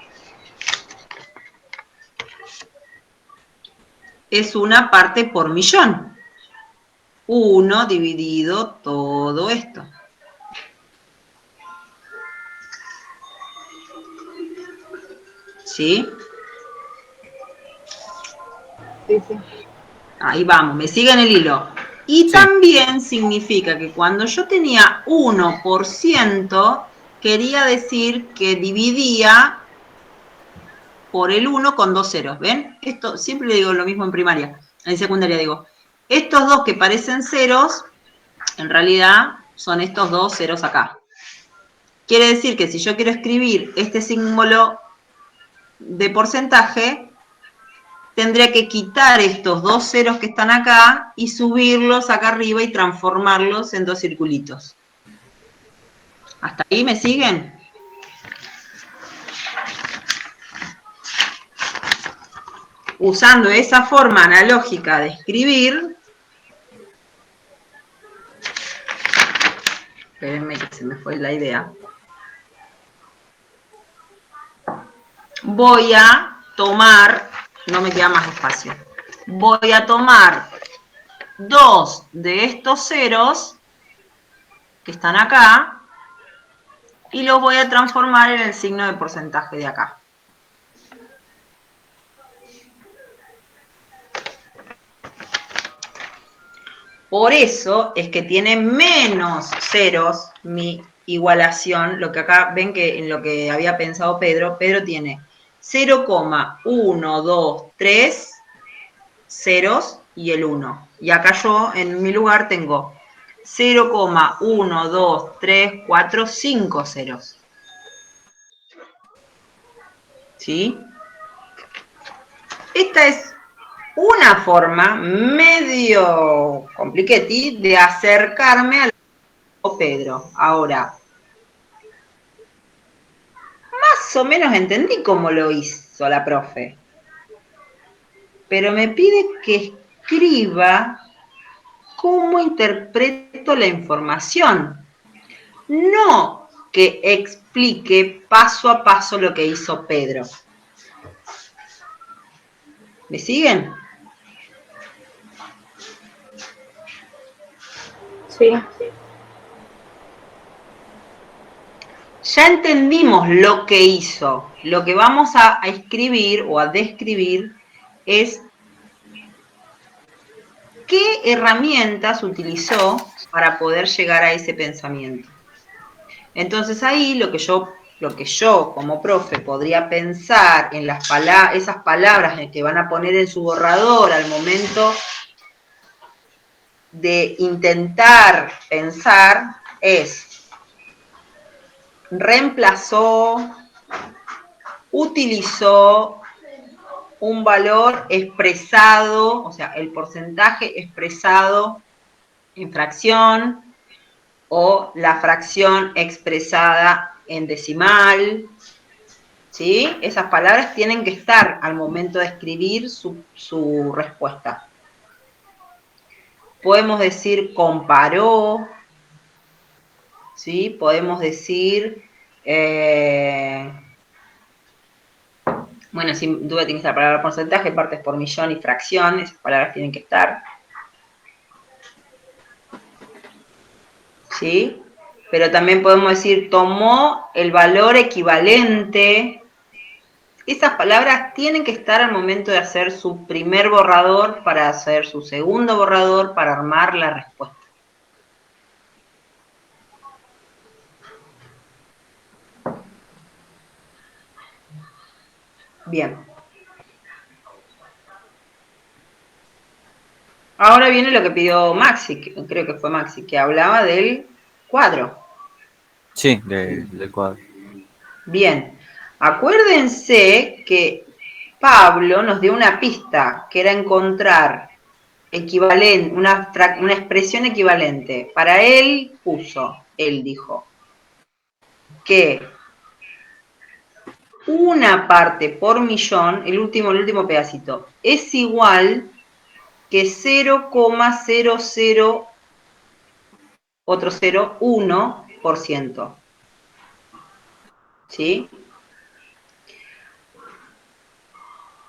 es una parte por millón. 1 dividido todo esto. ¿Sí? Sí, sí. Ahí vamos, me siguen el hilo. Y sí, también significa que cuando yo tenía 1%, quería decir que dividía por el 1 con 2 ceros. ¿Ven? Esto siempre le digo lo mismo en primaria. En secundaria digo, estos dos que parecen ceros, en realidad son estos 2 ceros acá. Quiere decir que si yo quiero escribir este símbolo de porcentaje, tendría que quitar estos 2 ceros que están acá y subirlos acá arriba y transformarlos en 2 circulitos. ¿Hasta ahí me siguen? Usando esa forma analógica de escribir, espérenme que se me fue la idea, voy a tomar, no me queda más espacio, voy a tomar 2 de estos ceros que están acá y los voy a transformar en el signo de porcentaje de acá. Por eso es que tiene menos ceros mi igualación, lo que acá ven que en lo que había pensado Pedro tiene 0,123 ceros y el 1. Y acá yo, en mi lugar, tengo 0,12345 ceros. ¿Sí? Esta es una forma medio compliquetti de acercarme al Pedro. Ahora, más o menos entendí cómo lo hizo la profe. Pero me pide que escriba cómo interpreto la información. No que explique paso a paso lo que hizo Pedro. ¿Me siguen? Sí. Ya entendimos lo que hizo. Lo que vamos a escribir o a describir es qué herramientas utilizó para poder llegar a ese pensamiento. Entonces ahí lo que yo como profe podría pensar en esas palabras que van a poner en su borrador al momento de intentar pensar es reemplazó, utilizó un valor expresado, o sea, el porcentaje expresado en fracción o la fracción expresada en decimal, ¿sí? Esas palabras tienen que estar al momento de escribir su respuesta. Podemos decir comparó, ¿sí? Podemos decir, bueno, sin duda tiene que estar la palabra porcentaje, partes por millón y fracción, esas palabras tienen que estar. ¿Sí? Pero también podemos decir, tomó el valor equivalente. Esas palabras tienen que estar al momento de hacer su primer borrador, para hacer su segundo borrador, para armar la respuesta. Bien. Ahora viene lo que pidió Maxi, creo que fue Maxi, que hablaba del cuadro. Sí, del cuadro. Bien. Acuérdense que Pablo nos dio una pista, que era encontrar equivalente, una expresión equivalente. Para él dijo, que una parte por millón, el último pedacito, es igual que 0,001%. ¿Sí?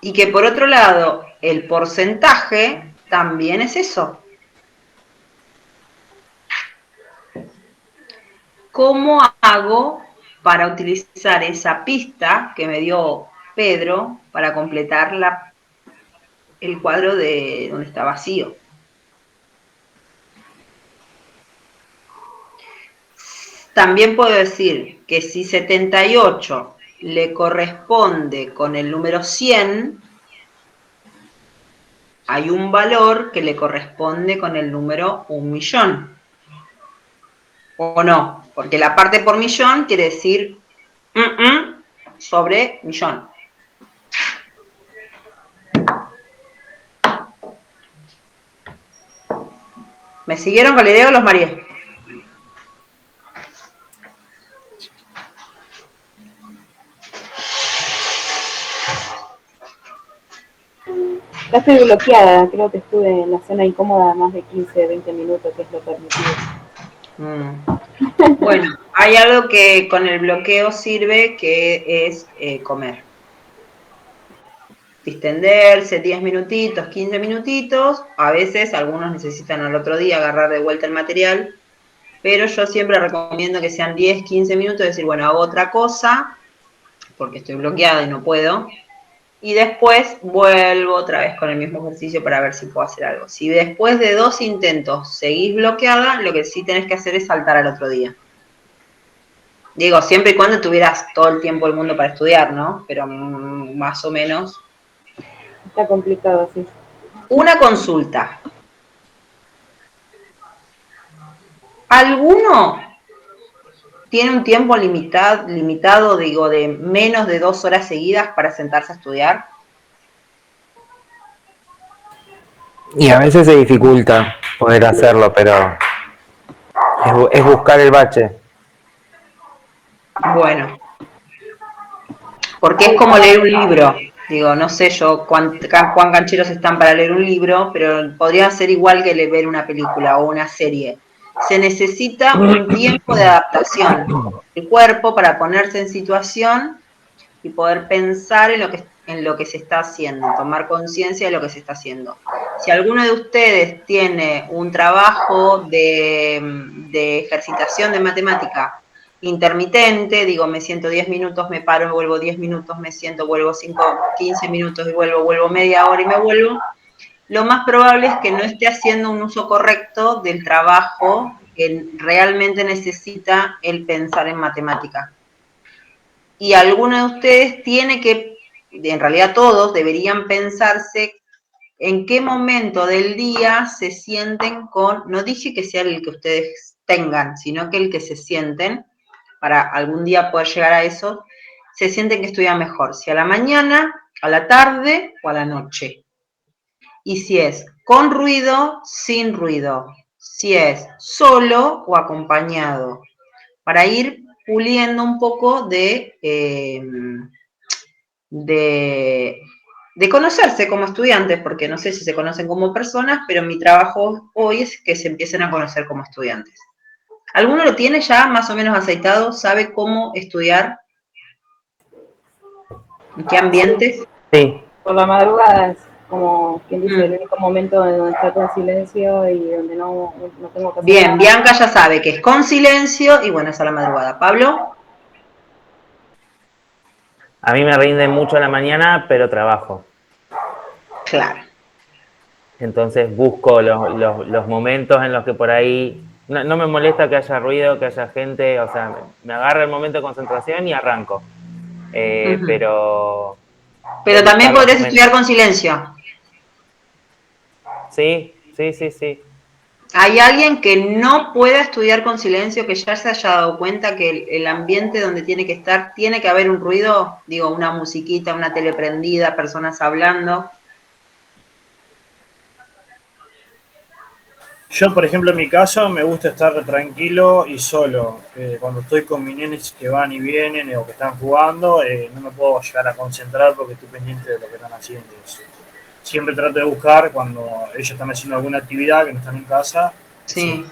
Y que por otro lado, el porcentaje también es eso. ¿Cómo hago para utilizar esa pista que me dio Pedro para completar el cuadro de donde está vacío? También puedo decir que si 78 le corresponde con el número 100, hay un valor que le corresponde con el número 1.000.000. ¿O no? Porque la parte por millón quiere decir sobre millón. ¿Me siguieron con la idea o los mareé? Ya estoy bloqueada, creo que estuve en la zona incómoda más de 15, 20 minutos, que es lo permitido. Bueno, hay algo que con el bloqueo sirve, que es comer. Distenderse 10 minutitos, 15 minutitos. A veces algunos necesitan al otro día agarrar de vuelta el material, pero yo siempre recomiendo que sean 10, 15 minutos, decir, bueno, hago otra cosa, porque estoy bloqueada y no puedo. Y después vuelvo otra vez con el mismo ejercicio para ver si puedo hacer algo. Si después de 2 intentos seguís bloqueada, lo que sí tenés que hacer es saltar al otro día. Digo, siempre y cuando tuvieras todo el tiempo del mundo para estudiar, ¿no? Pero más o menos. Está complicado, sí. Una consulta. ¿Alguno tiene un tiempo limitado, digo, de menos de 2 horas seguidas para sentarse a estudiar? Y a veces se dificulta poder hacerlo, pero es buscar el bache. Bueno, porque es como leer un libro. Digo, no sé yo cuán cancheros están para leer un libro, pero podría ser igual que ver una película o una serie. Se necesita un tiempo de adaptación del cuerpo para ponerse en situación y poder pensar en lo que se está haciendo, tomar conciencia de lo que se está haciendo. Si alguno de ustedes tiene un trabajo de ejercitación de matemática intermitente, digo, me siento 10 minutos, me paro, vuelvo 10 minutos, me siento, vuelvo 15 minutos y vuelvo media hora y me vuelvo, lo más probable es que no esté haciendo un uso correcto del trabajo que realmente necesita el pensar en matemática. Y alguno de ustedes tiene que, en realidad todos, deberían pensarse en qué momento del día se sienten con, no dije que sea el que ustedes tengan, sino que el que se sienten, para algún día poder llegar a eso, se sienten que estudian mejor, si a la mañana, a la tarde o a la noche. Y si es con ruido, sin ruido, si es solo o acompañado, para ir puliendo un poco de conocerse como estudiantes, porque no sé si se conocen como personas, pero mi trabajo hoy es que se empiecen a conocer como estudiantes. ¿Alguno lo tiene ya más o menos aceitado? ¿Sabe cómo estudiar? ¿En qué ambientes? Sí. Por la madrugada es como quien dice el único momento en donde está todo en silencio y donde no tengo que hacer Bien, nada. Bianca ya sabe que es con silencio y bueno, es a la madrugada. ¿Pablo? A mí me rinde mucho la mañana, pero trabajo. Claro. Entonces busco los momentos en los que por ahí no me molesta que haya ruido, que haya gente, o sea, me agarra el momento de concentración y arranco. Pero también buscar los podrías momentos. estudiar con silencio. Sí. ¿Hay alguien que no pueda estudiar con silencio, que ya se haya dado cuenta que el ambiente donde tiene que estar, tiene que haber un ruido? Digo, una musiquita, una tele prendida, personas hablando. Yo, por ejemplo, en mi caso, me gusta estar tranquilo y solo. Cuando estoy con mis nenes que van y vienen o que están jugando, no me puedo llegar a concentrar porque estoy pendiente de lo que están haciendo. Siempre trato de buscar cuando ellos están haciendo alguna actividad, que no están en casa. Sí.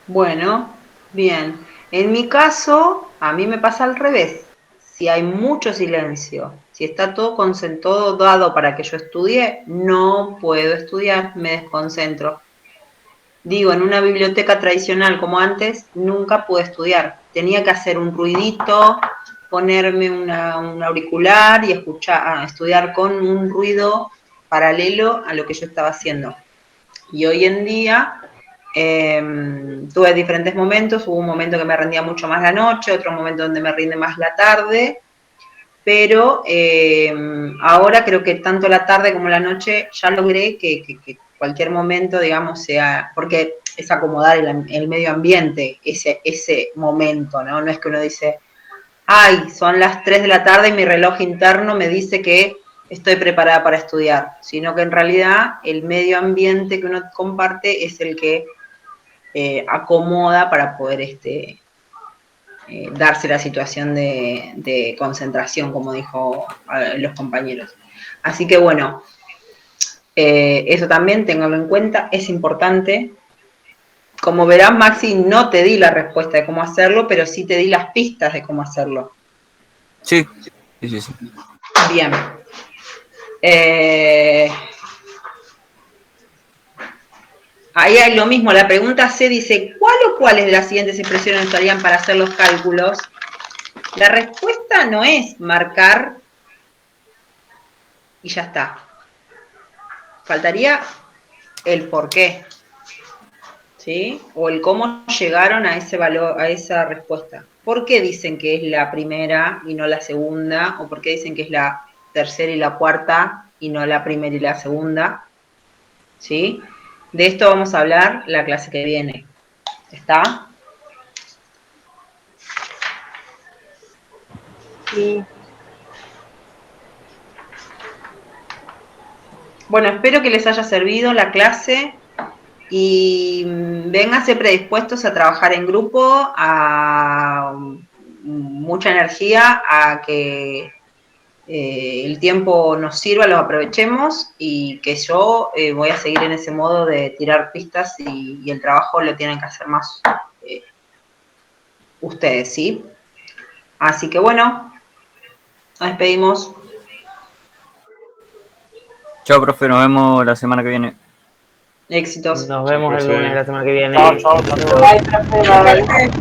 Bueno, bien. En mi caso, a mí me pasa al revés. Si hay mucho silencio, si está todo dado para que yo estudie, no puedo estudiar, me desconcentro. Digo, en una biblioteca tradicional como antes, nunca pude estudiar. Tenía que hacer un ruidito, ponerme un auricular y estudiar con un ruido paralelo a lo que yo estaba haciendo. Y hoy en día tuve diferentes momentos, hubo un momento que me rendía mucho más la noche, otro momento donde me rinde más la tarde, pero ahora creo que tanto la tarde como la noche ya logré que cualquier momento, digamos, sea, porque es acomodar el medio ambiente, ese momento, ¿no? No es que uno dice, ay, son las 3 de la tarde y mi reloj interno me dice que estoy preparada para estudiar, sino que en realidad el medio ambiente que uno comparte es el que acomoda para poder darse la situación de concentración, como dijo los compañeros. Así que bueno, eso también ténganlo en cuenta, es importante. Como verás, Maxi, no te di la respuesta de cómo hacerlo, pero sí te di las pistas de cómo hacerlo. Sí. Bien. Ahí hay lo mismo, la pregunta C dice, ¿cuál o cuáles de las siguientes expresiones estarían para hacer los cálculos? La respuesta no es marcar y ya está. Faltaría el por qué, ¿sí? O el cómo llegaron a ese valor, a esa respuesta. ¿por qué dicen que es la primera y no la segunda? ¿O por qué dicen que es la tercera y la cuarta y no la primera y la segunda? ¿Sí? De esto vamos a hablar la clase que viene. ¿Está? Sí. Bueno, espero que les haya servido la clase y vénganse predispuestos a trabajar en grupo, a mucha energía, a que el tiempo nos sirva, lo aprovechemos y que yo voy a seguir en ese modo de tirar pistas y el trabajo lo tienen que hacer más ustedes, ¿sí? Así que bueno, nos despedimos. Chao, profe, nos vemos la semana que viene. Éxitos. Nos vemos el lunes de la semana que viene. Chao, chao, chao. Bye, profe. Bye.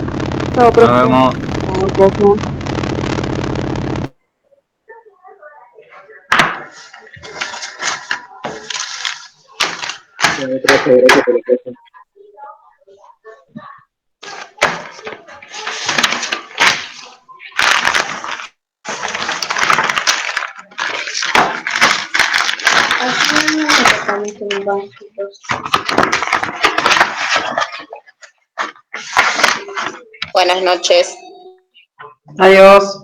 Chao, profe. Nos vemos. Chao, profe. Gracias por la clase. Buenas noches. Adiós.